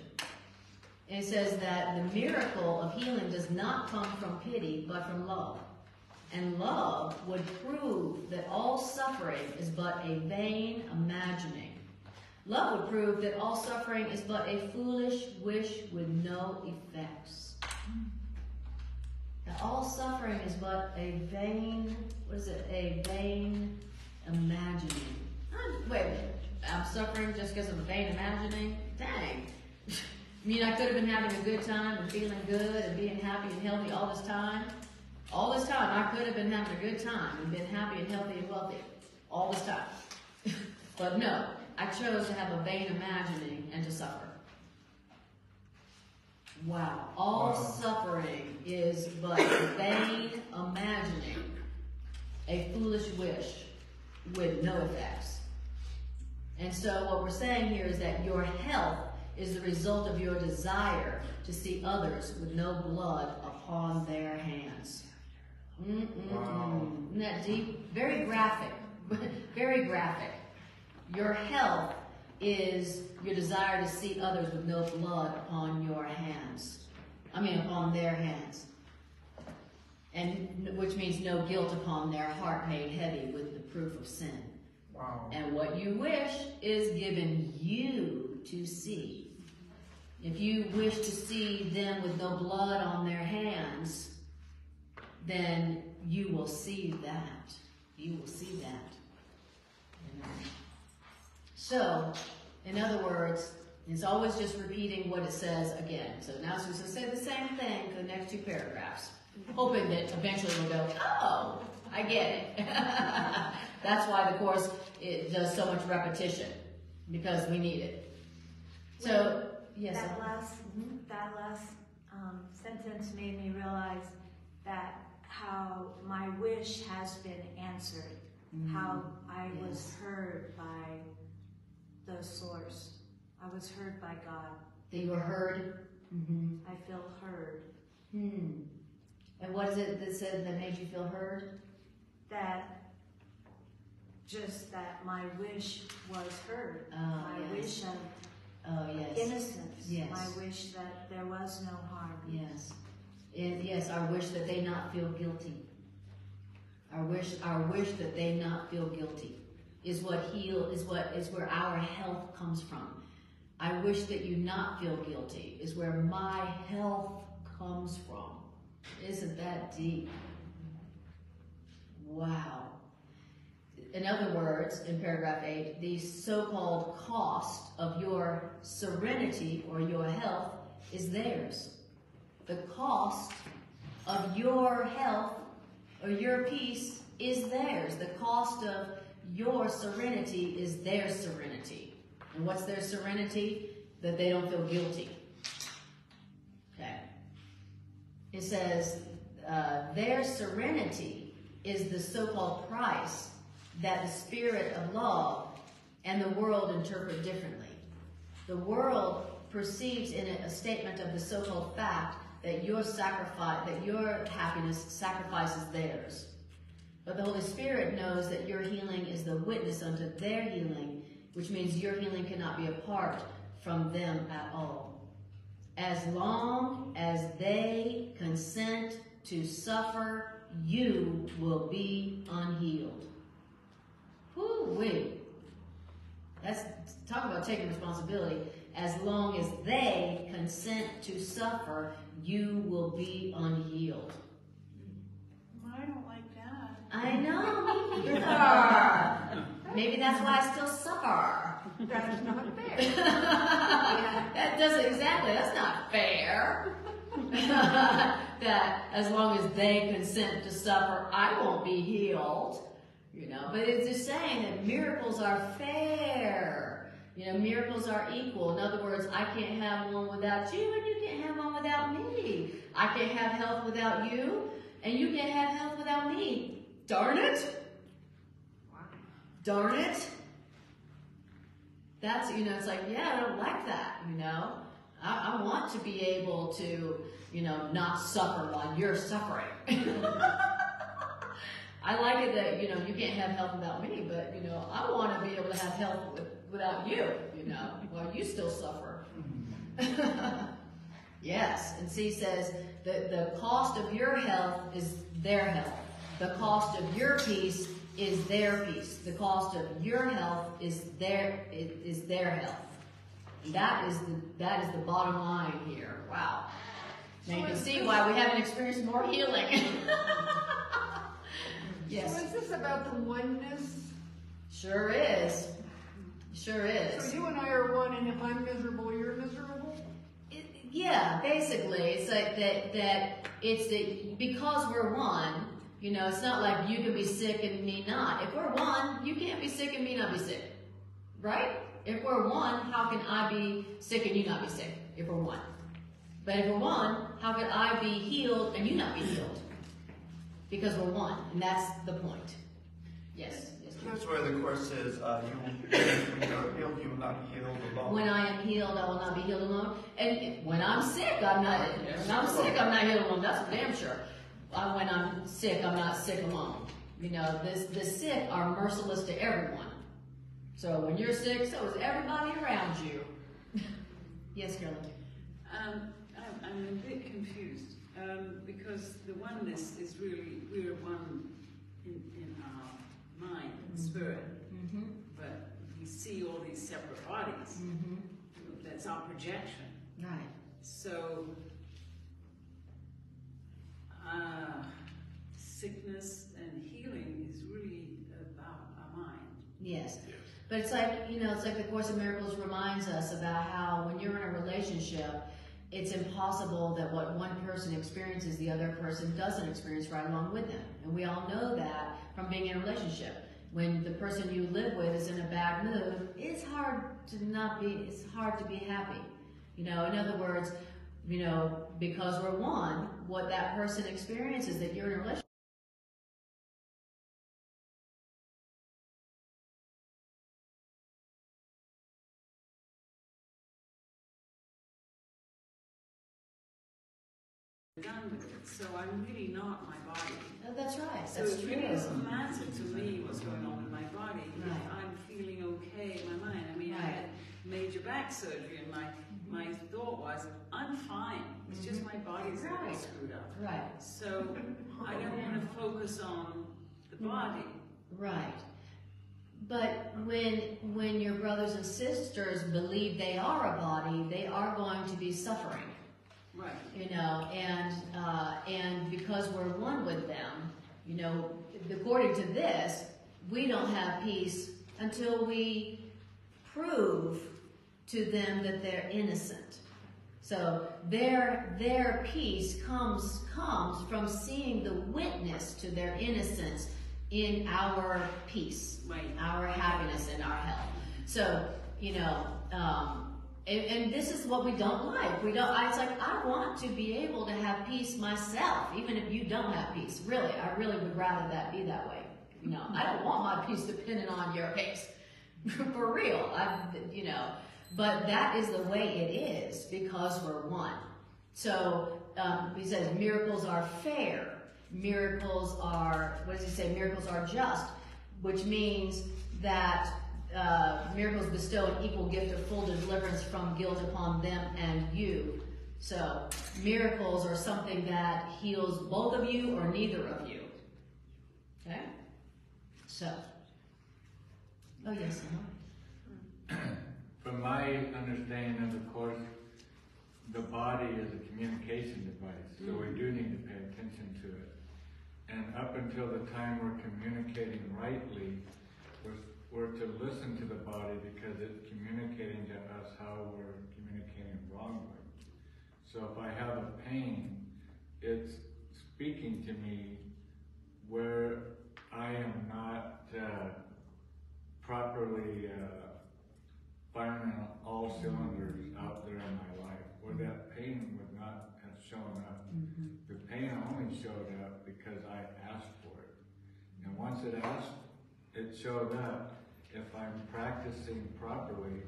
And it says that the miracle of healing does not come from pity, but from love. And love would prove that all suffering is but a vain imagining. Love would prove that all suffering is but a foolish wish with no effects. That all suffering is but a vain, a vain imagining. Wait a minute. I'm suffering just because of a vain imagining? Dang. I mean, I could have been having a good time and feeling good and being happy and healthy all this time. All this time, I could have been having a good time and been happy and healthy and wealthy. All this time. But no, I chose to have a vain imagining and to suffer. Wow. All suffering is but a vain imagining, a foolish wish with no effects. And so what we're saying here is that your health is the result of your desire to see others with no blood upon their hands. Wow. Isn't that deep? Very graphic. Very graphic. Your health is your desire to see others with no blood upon your hands. Upon their hands. And which means no guilt upon their heart made heavy with the proof of sin. Wow. And what you wish is given you to see. If you wish to see them with no blood on their hands, then you will see that. You will see that. Amen. So, in other words, it's always just repeating what it says again. So now it's just going to say the same thing for the next 2 paragraphs, hoping that eventually we'll go, oh, I get it. That's why the Course, it does so much repetition, because we need it. So, yes. That last sentence made me realize that how my wish has been answered, how I was heard by the Source. I was heard by God. That you were heard? I feel heard. And what is it that said that made you feel heard? That my wish was heard. My wish of innocence. Yes. My wish that there was no harm. Yes. And yes, our wish that they not feel guilty. Our wish that they not feel guilty is where our health comes from. I wish that you not feel guilty is where my health comes from. Isn't that deep? Wow. In other words, in paragraph 8, the so-called cost of your serenity or your health is theirs. The cost of your health or your peace is theirs. The cost of your serenity is their serenity. And what's their serenity? That they don't feel guilty. Okay. It says their serenity is the so-called price that the spirit of love and the world interpret differently. The world perceives in it a statement of the so-called fact that your happiness sacrifices theirs. But the Holy Spirit knows that your healing is the witness unto their healing, which means your healing cannot be apart from them at all. As long as they consent to suffer, you will be unhealed. Whoo-wee. That's, talk about taking responsibility. As long as they consent to suffer, you will be unhealed. I don't like that. I know, me neither. Maybe that's why I still suffer. That's not fair. That doesn't exactly, that's not fair. That as long as they consent to suffer, I won't be healed. You know, but it's just saying that miracles are fair. You know, miracles are equal. In other words, I can't have one without you, and you can't have one without me. I can't have health without you, and you can't have health without me. Darn it. Darn it. That's, you know, it's like, yeah, I don't like that, you know. I want to be able to, you know, not suffer while you're suffering. I like it that, you know, you can't have health without me, but, you know, I want to be able to have health without you, you know, while you still suffer. Yes, and C says that the cost of your health is their health. The cost of your peace is their peace. The cost of your health is their health. And that is the bottom line here. Wow. Now you can see why we haven't experienced more healing. Yes. So is this about the oneness? Sure is. Sure is. So you and I are one, and if I'm miserable, you're miserable? Yeah, basically, it's like that it's that because we're one, you know, it's not like you can be sick and me not. If we're one, you can't be sick and me not be sick. Right? If we're one, how can I be sick and you not be sick? If we're one. But if we're one, how could I be healed and you not be healed? Because we're one, and that's the point. Yes. That's where the Course says, when you are healed, you will not be healed alone. When I am healed, I will not be healed alone. And when I'm sick, I'm not healed alone. That's for damn sure. When I'm sick, I'm not sick alone. You know, the sick are merciless to everyone. So when you're sick, so is everybody around you. Yes, Carolyn. I'm a bit confused because the oneness is really, we're one in our mind and spirit, but we see all these separate bodies. That's our projection. Right. So sickness and healing is really Yes. But it's like, it's like the Course in Miracles reminds us about how when you're in a relationship, it's impossible that what one person experiences, the other person doesn't experience right along with them. And we all know that from being in a relationship. When the person you live with is in a bad mood, it's hard to be happy. In other words, because we're one, what that person experiences that you're in a relationship. Done with it, so I'm really not my body. Oh, that's right. So That's it true. really doesn't matter to me what's going on with my body. Right. If I'm feeling okay in my mind. I mean, I Right. had major back surgery, and my thought was, I'm fine. It's just my body's a Right. little screwed up. Right. So I don't want to focus on the body. Right. But when your brothers and sisters believe they are a body, they are going to be suffering. Right. And because we're one with them, according to this, we don't have peace until we prove to them that they're innocent. So their peace comes from seeing the witness to their innocence in our peace, Right. our happiness, and our health. So, and this is what we don't like. It's like, I want to be able to have peace myself, even if you don't have peace. Really, I really would rather that be that way. I don't want my peace dependent on your peace. For real, but that is the way it is because we're one. So, he says, miracles are fair. Miracles are, what does he say? Miracles are just, which means that miracles bestow an equal gift of full deliverance from guilt upon them and you. So miracles are something that heals both of you or neither of you. Okay? So. Oh, yes. From my understanding of the Course, the body is a communication device, so we do need to pay attention to it. And up until the time we're communicating rightly, we're to listen to the body because it's communicating to us how we're communicating wrongly. So if I have a pain, it's speaking to me where I am not properly firing on all cylinders out there in my life, where that pain would not have shown up. The pain only showed up because I asked for it. And once it showed up, if I'm practicing properly,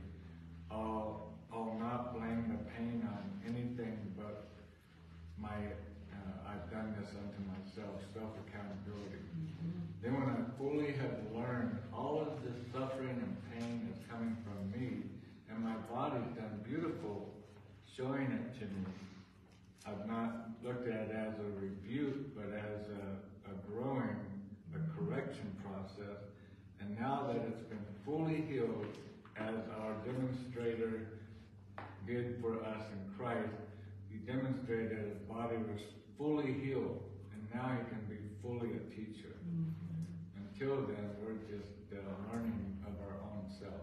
I'll not blame the pain on anything but my I've done this unto myself, self-accountability. Then when I fully have learned all of this suffering and pain is coming from me, and my body's done beautiful showing it to me, I've not looked at it as a rebuke, but as a growing, a correction process. And now that it's been fully healed, as our demonstrator did for us in Christ, he demonstrated that his body was fully healed, and now he can be fully a teacher. Until then, we're just learning of our own self.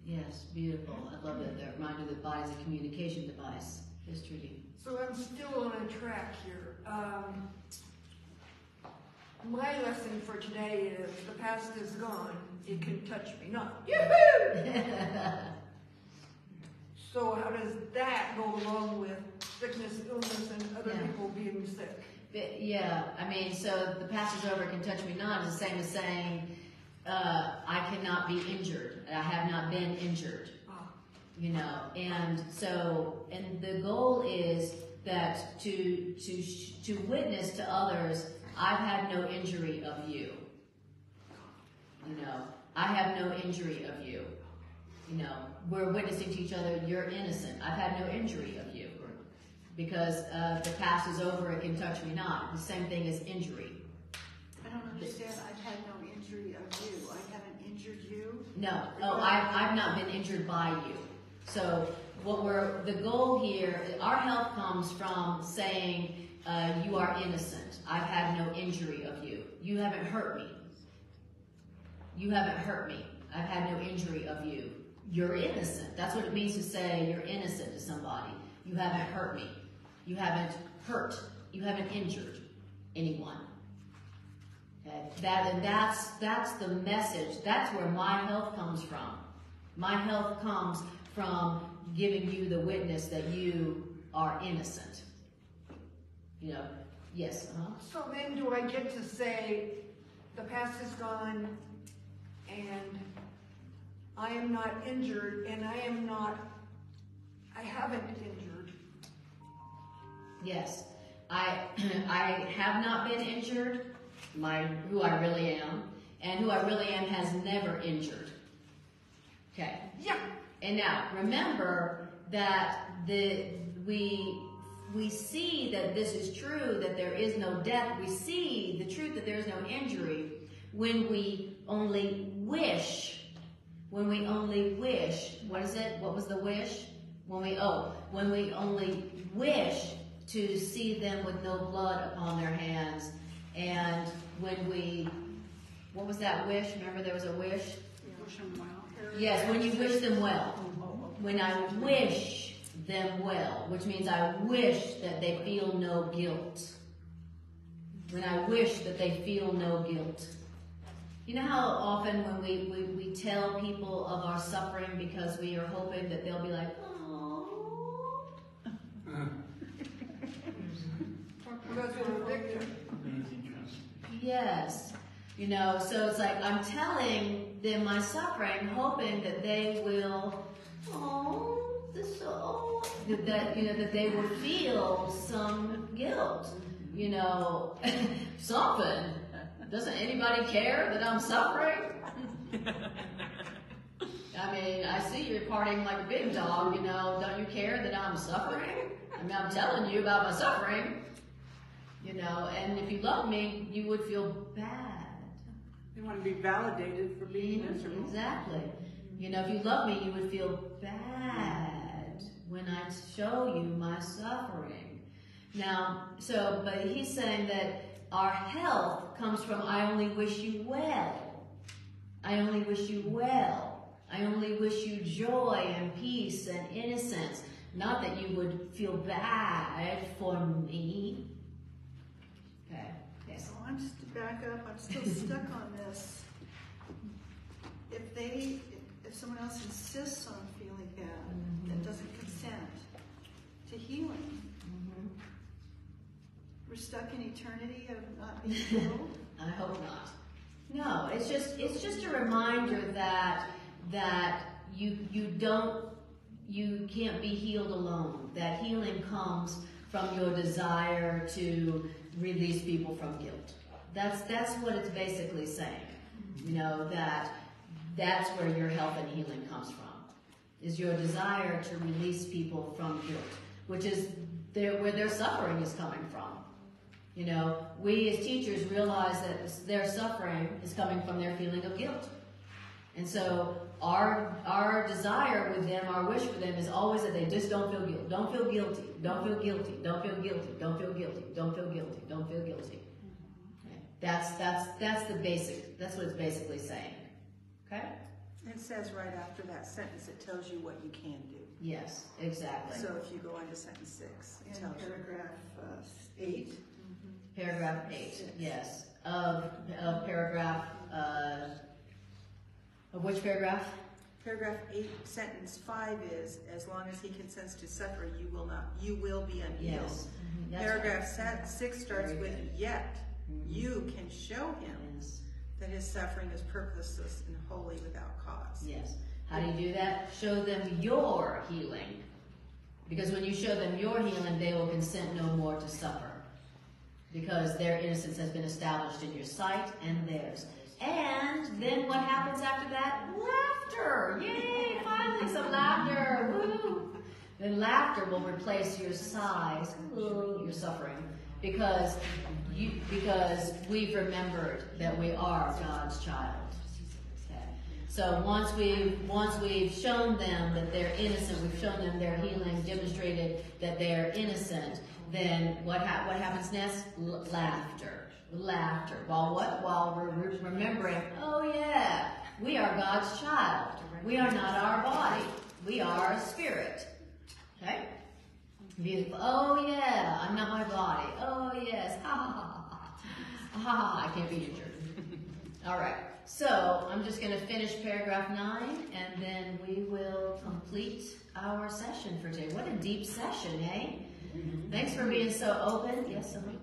Yes, beautiful. I love that. That reminder that the body is a communication device. Yes, Trudy. So I'm still on a track here. My lesson for today is the past is gone. It can touch me not. Yoo-hoo! So how does that go along with sickness, illness, and other people being sick? Yeah, I mean, so the past is over, it can touch me not is the same as saying, I cannot be injured. I have not been injured. And so, and the goal is that to witness to others, I've had no injury of you. I have no injury of you. We're witnessing to each other, you're innocent. I've had no injury of you. Because the past is over, it can touch me not. The same thing as injury. I don't understand. I've had no injury of you. I haven't injured you. No. Oh, I've not been injured by you. So the goal here, our health comes from saying you are innocent. I've had no injury of you. You haven't hurt me. You haven't hurt me. I've had no injury of you. You're innocent. That's what it means to say you're innocent to somebody. You haven't hurt me. You haven't hurt. You haven't injured anyone. Okay? That's the message. That's where my health comes from. My health comes from giving you the witness that you are innocent. You know, yes, So then do I get to say, the past is gone, and I am not injured, and I haven't injured? Yes. I have not been injured, who I really am, and who I really am has never injured. Okay. Yeah. And now, remember that we see that this is true, that there is no death. We see the truth that there is no injury when we only wish. When we only wish. What is it? What was the wish? When we only wish to see them with no blood upon their hands. And what was that wish? Remember there was a wish? Wish them well. Yes, when you wish them well. When I wish them well, which means I wish that they feel no guilt. When I wish that they feel no guilt. You know how often when we tell people of our suffering because we are hoping that they'll be like, oh. Because we're a victim. Yes. You know, so it's like I'm telling them my suffering, hoping that they will, that they will feel some guilt. You know, something. Doesn't anybody care that I'm suffering? I mean, I see you're partying like a big dog, you know. Don't you care that I'm suffering? I mean, I'm telling you about my suffering. You know, and if you love me, you would feel bad. They want to be validated for being miserable. Exactly. You know, if you love me, you would feel bad when I show you my suffering. Now, but he's saying that our health comes from I only wish you well. I only wish you well. I only wish you joy and peace and innocence. Not that you would feel bad for me. Okay, yes. So I'm just to back up, I'm still stuck on this. If someone else insists on feeling bad, and doesn't consent to healing, we're stuck in eternity of not being healed? I hope not. No, it's just a reminder that you can't be healed alone. That healing comes from your desire to release people from guilt. That's what it's basically saying. You know, that's where your health and healing comes from. Is your desire to release people from guilt, which is where their suffering is coming from. You know, we as teachers realize that their suffering is coming from their feeling of guilt. And so our desire with them, our wish for them is always that they just don't feel guilt. Don't feel guilty. Don't feel guilty. Don't feel guilty. Don't feel guilty. Don't feel guilty. Don't feel guilty. Okay. That's the basic. That's what it's basically saying. Okay? It says right after that sentence, it tells you what you can do. Yes, exactly. So if you go on to sentence 6, it tells you. Paragraph 8. Paragraph 8, yes. Of paragraph, of which paragraph? Paragraph 8, sentence 5 is, as long as he consents to suffer, you will be unhealed. Yes. Paragraph right. 6 starts with, yet you can show him that his suffering is purposeless and wholly without cause. Yes. How do you do that? Show them your healing. Because when you show them your healing, they will consent no more to suffer. Because their innocence has been established in your sight and theirs. And then what happens after that? Laughter! Yay! Finally some laughter! Woo! Then laughter will replace your sighs, your suffering. Because we've remembered that we are God's child. Okay. So once we've shown them that they're innocent, we've shown them their healing, demonstrated that they're innocent, then what happens next? Laughter. Laughter. While what? While we're remembering, oh yeah, we are God's child. We are not our body. We are a spirit. Okay? Beautiful. Oh yeah, I'm not my body. Oh yes. Ha ha ha ha. Ha ha, I can't be injured. All right. So I'm just going to finish paragraph 9, and then we will complete our session for today. What a deep session, eh? Thanks for being so open. Yes, somebody?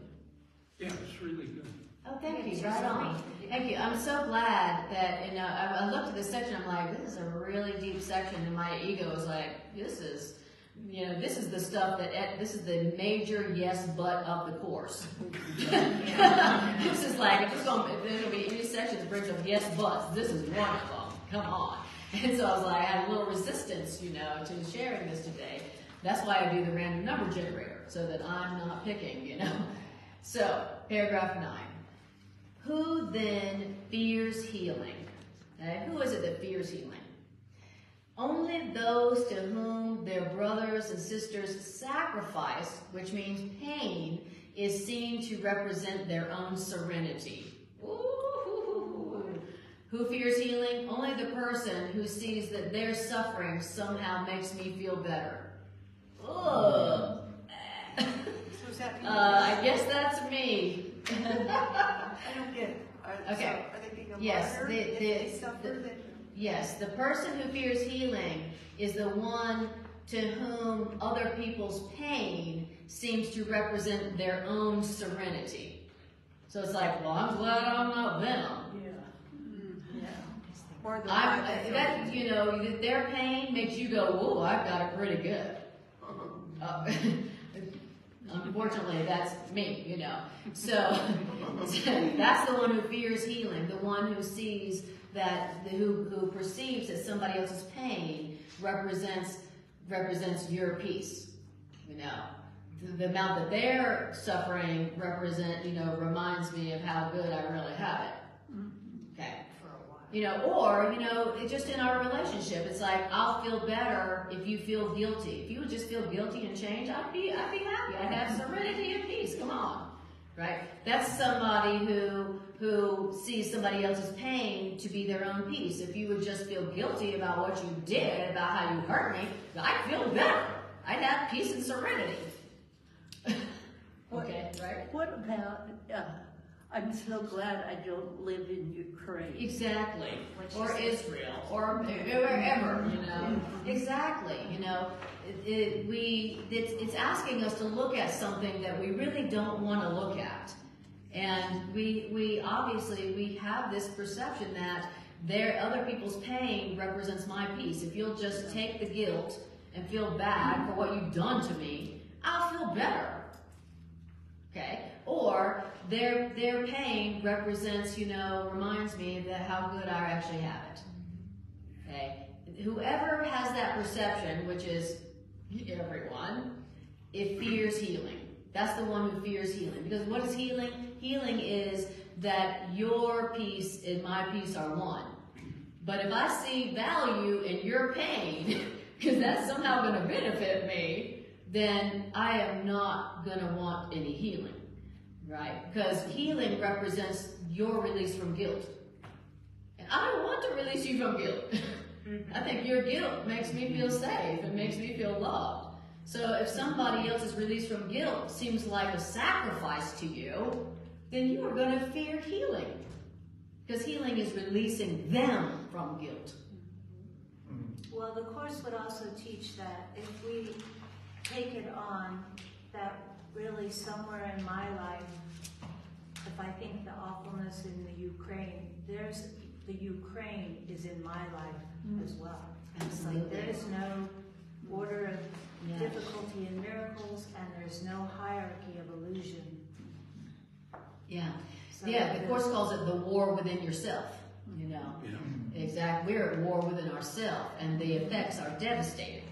Yeah, it's really good. Oh, thank you. Right on. Thank you. I'm so glad that, I looked at this section, I'm like, this is a really deep section, and my ego is like, this is the stuff this is the major yes but of the course. This is like, if there's going to be any section that brings up yes buts, this is one of them. Come on. And so I was like, I had a little resistance, to sharing this today. That's why I do the random number generator, so that I'm not picking, So, paragraph 9. Who then fears healing? Okay? Who is it that fears healing? Only those to whom their brothers and sisters' sacrifice, which means pain, is seen to represent their own serenity. Ooh. Who fears healing? Only the person who sees that their suffering somehow makes me feel better. Ugh. So is that me? I guess that's me. I don't get it. Okay. So are they being a Yes, martyr if they suffer? Yes, the person who fears healing is the one to whom other people's pain seems to represent their own serenity. So it's like, well, I'm glad I'm not them. Yeah. Or the their pain makes you go, whoa, I've got it pretty good. Unfortunately, that's me, So that's the one who fears healing, the one who sees that, who perceives that somebody else's pain represents your peace. The amount that they're suffering reminds me of how good I really have it. Okay. Or just in our relationship, it's like, I'll feel better if you feel guilty. If you would just feel guilty and change, I'd be happy. I'd have serenity and peace. Come on. Right? That's somebody who sees somebody else's pain to be their own peace. If you would just feel guilty about what you did, about how you hurt me, I'd feel better. I'd have peace and serenity. Okay, right? What about, I'm so glad I don't live in Ukraine. Exactly. Or Israel, or wherever, Exactly, it's asking us to look at something that we really don't want to look at. And we obviously, we have this perception that other people's pain represents my peace. If you'll just take the guilt and feel bad for what you've done to me, I'll feel better. Okay? Or their pain represents, reminds me of how good I actually have it. Okay? Whoever has that perception, which is everyone, it fears healing. That's the one who fears healing. Because what is healing? Healing is that your peace and my peace are one. But if I see value in your pain, because that's somehow going to benefit me, then I am not going to want any healing. Right? Because healing represents your release from guilt. And I don't want to release you from guilt. I think your guilt makes me feel safe. It makes me feel loved. So if somebody else's release from guilt seems like a sacrifice to you, then you are going to fear healing. Because healing is releasing them from guilt. Well, the Course would also teach that if we take it on, that really somewhere in my life, if I think the awfulness in the Ukraine, the Ukraine is in my life as well. Absolutely. Like there is no order of difficulty in miracles, and there's no hierarchy of illusion. Yeah. So The Course calls it the war within yourself, Yeah. Exactly. We're at war within ourselves, and the effects are devastating.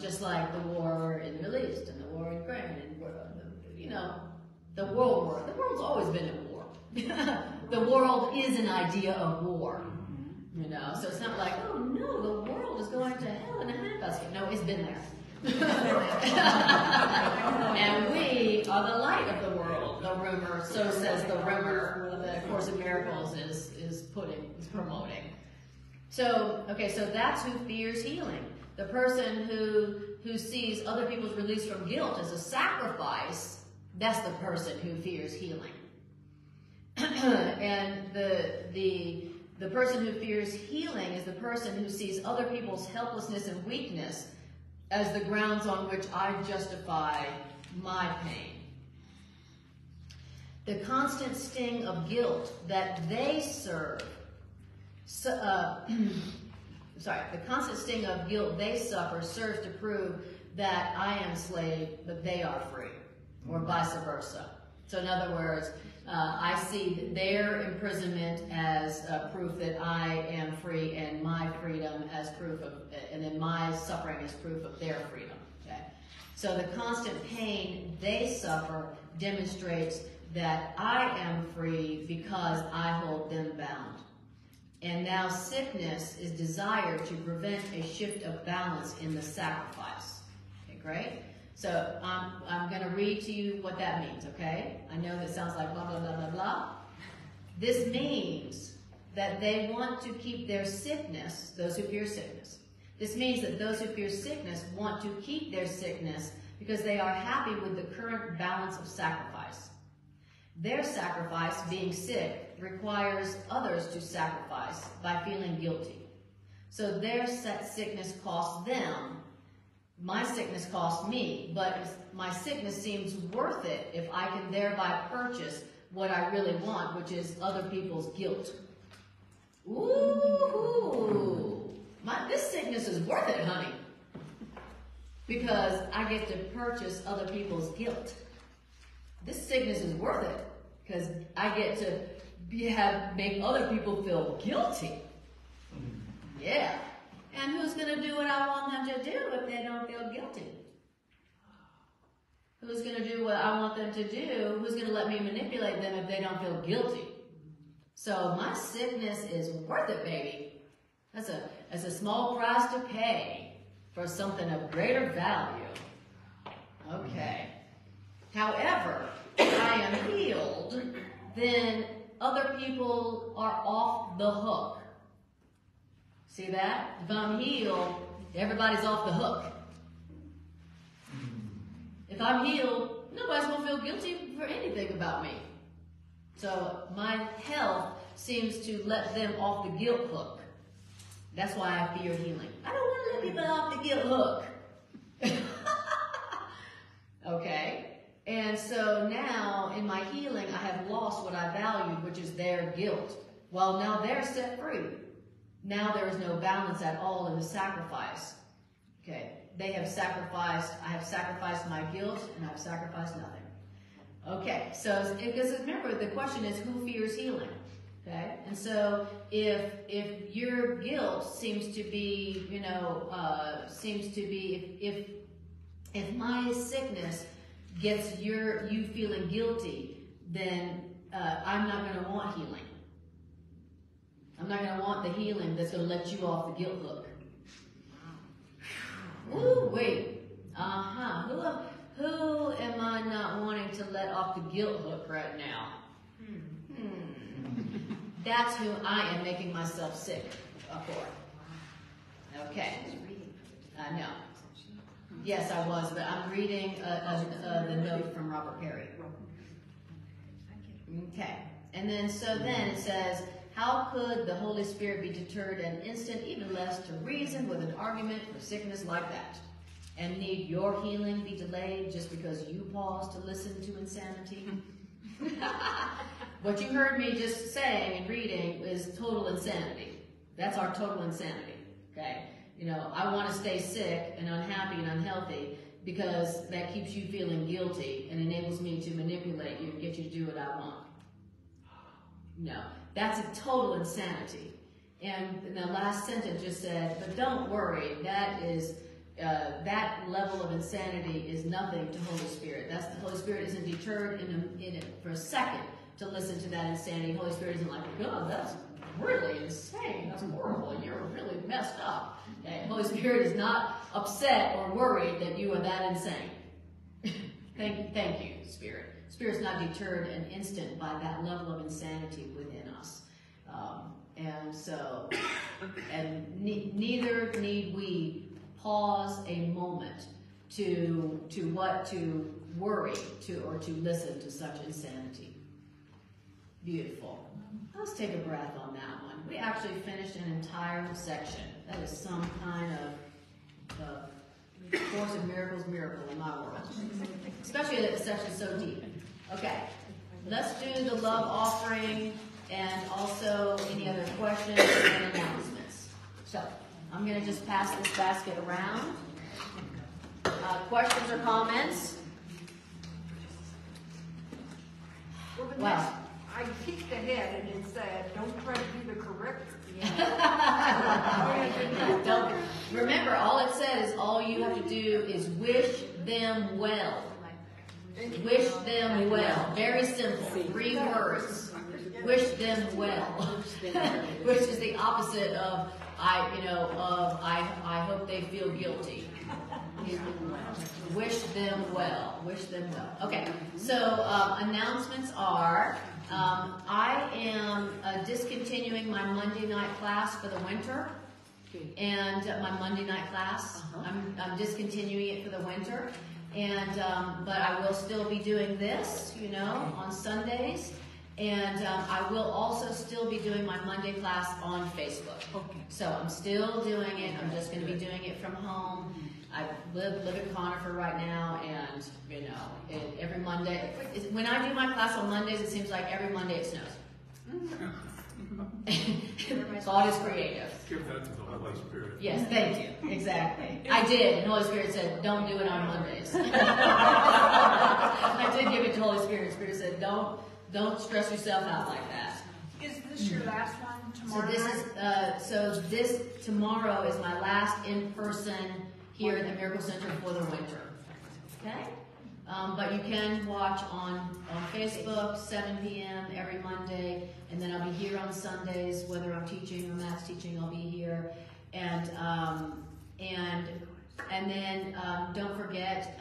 Just like the war in the Middle East and the war in Ukraine and, the world war. The world's always been at war. The world is an idea of war. So it's not like, oh no, the world is going to hell in a handbasket. No, it's been there. And we are the light of the world. the rumor, so says the rumor of the Course in Miracles is promoting. So, okay, so that's who fears healing. The person who sees other people's release from guilt as a sacrifice, that's the person who fears healing. And the person who fears healing is the person who sees other people's helplessness and weakness as the grounds on which I justify my pain. The constant sting of guilt that they serve, the constant sting of guilt they suffer serves to prove that I am slave, but they are free, or vice versa. So in other words, I see their imprisonment as proof that I am free, and my freedom as proof of, and then my suffering as proof of their freedom. Okay? So the constant pain they suffer demonstrates that I am free because I hold them bound. And now sickness is desired to prevent a shift of balance in the sacrifice. Okay, great? So I'm going to read to you what that means, okay? I know that sounds like blah, blah, blah, blah, blah. This means that they want to keep their sickness, those who fear sickness. This means that those who fear sickness want to keep their sickness because they are happy with the current balance of sacrifice. Their sacrifice, being sick, requires others to sacrifice by feeling guilty. So their sickness costs them. My sickness costs me, but my sickness seems worth it if I can thereby purchase what I really want, which is other people's guilt. Ooh, this sickness is worth it, honey, because I get to purchase other people's guilt. This sickness is worth it because I get to make other people feel guilty. Yeah. And who's going to do what I want them to do if they don't feel guilty? Who's going to do what I want them to do? Who's going to let me manipulate them if they don't feel guilty? So my sickness is worth it, baby. That's a small price to pay for something of greater value. Okay. However, if I am healed, then other people are off the hook. See that? If I'm healed, everybody's off the hook. If I'm healed, nobody's going to feel guilty for anything about me. So my health seems to let them off the guilt hook. That's why I fear healing. I don't want to let people off the guilt hook. Okay? And so now, in my healing, I have lost what I valued, which is their guilt. Well, now they're set free. Now there is no balance at all in the sacrifice. Okay, they have sacrificed, I have sacrificed my guilt, and I've sacrificed nothing. Okay, so because remember, the question is who fears healing? Okay, and so if your guilt seems to be, if my sickness gets you feeling guilty, then I'm not going to want healing. I'm not going to want the healing that's going to let you off the guilt hook. Ooh, wait. Who am I not wanting to let off the guilt hook right now? That's who I am making myself sick for. Okay. I know. Yes, I was, but I'm reading the note from Robert Perry. Okay. And then, then it says, how could the Holy Spirit be deterred an instant, even less to reason with an argument for sickness like that? And need your healing be delayed just because you pause to listen to insanity? What you heard me just saying and reading is total insanity. That's our total insanity, okay? I want to stay sick and unhappy and unhealthy because that keeps you feeling guilty and enables me to manipulate you and get you to do what I want. No, that's a total insanity. And the last sentence just said, but don't worry, that that level of insanity is nothing to Holy Spirit. The Holy Spirit isn't deterred in it for a second to listen to that insanity. Holy Spirit isn't like, God, that's really insane. That's horrible. You're really messed up. Okay? Holy Spirit is not upset or worried that you are that insane. Thank you, Spirit. Spirit's not deterred an instant by that level of insanity within us. Neither need we pause a moment to worry or to listen to such insanity. Beautiful. Let's take a breath on that one. We actually finished an entire section. That is some kind of Course in Miracles miracle in my world. Especially that the section's so deep. Okay. Let's do the love offering and also any other questions and announcements. So, I'm going to just pass this basket around. Questions or comments? Well, I peeked ahead and it said, don't try to be the corrector. Don't, remember, all it says, all you have to do is wish them well. Wish them well. Very simple. 3 words. Wish them well. Which is the opposite of I hope they feel guilty. Wish them well. Wish them well. Okay. So announcements are I am discontinuing my Monday night class for the winter. And my Monday night class, I'm discontinuing it for the winter. And but I will still be doing this, on Sundays. And I will also still be doing my Monday class on Facebook. Okay. So I'm still doing it. I'm just going to be doing it from home. I live in Conifer right now, and every Monday. When I do my class on Mondays, it seems like every Monday it snows. God is creative. Give that to the Holy Spirit. Yes, thank you. Exactly. I did, and the Holy Spirit said, "Don't do it on Mondays." I did give it to the Holy Spirit. The Spirit said, "Don't stress yourself out like that." Is this your last one tomorrow? So this tomorrow is my last in-person here at the Miracle Center for the winter. Okay? But you can watch on Facebook, 7 p.m. every Monday, and then I'll be here on Sundays, whether I'm teaching or Matt's teaching, I'll be here. And then don't forget,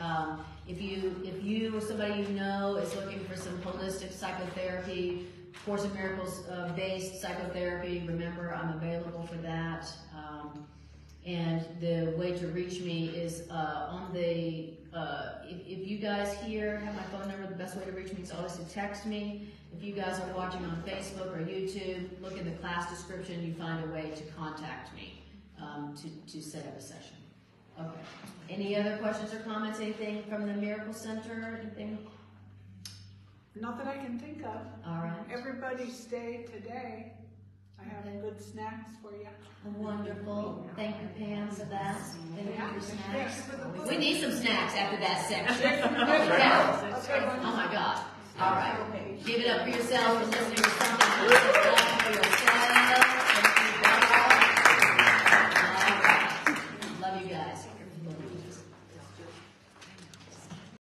if you or somebody you know is looking for some holistic psychotherapy, Course in Miracles based psychotherapy, remember I'm available for that. And the way to reach me is on the, if you guys here have my phone number, the best way to reach me is always to text me. If you guys are watching on Facebook or YouTube, look in the class description, you find a way to contact me to set up a session. Okay. Any other questions or comments? Anything from the Miracle Center? Anything? Not that I can think of. All right. Everybody stay today. I have good snacks for you. Wonderful. Thank you, Pam, for that. Thank you for snacks. We need some snacks after that section. Yeah. Oh my God. All right. Give it up for yourself for listening to something for yourself.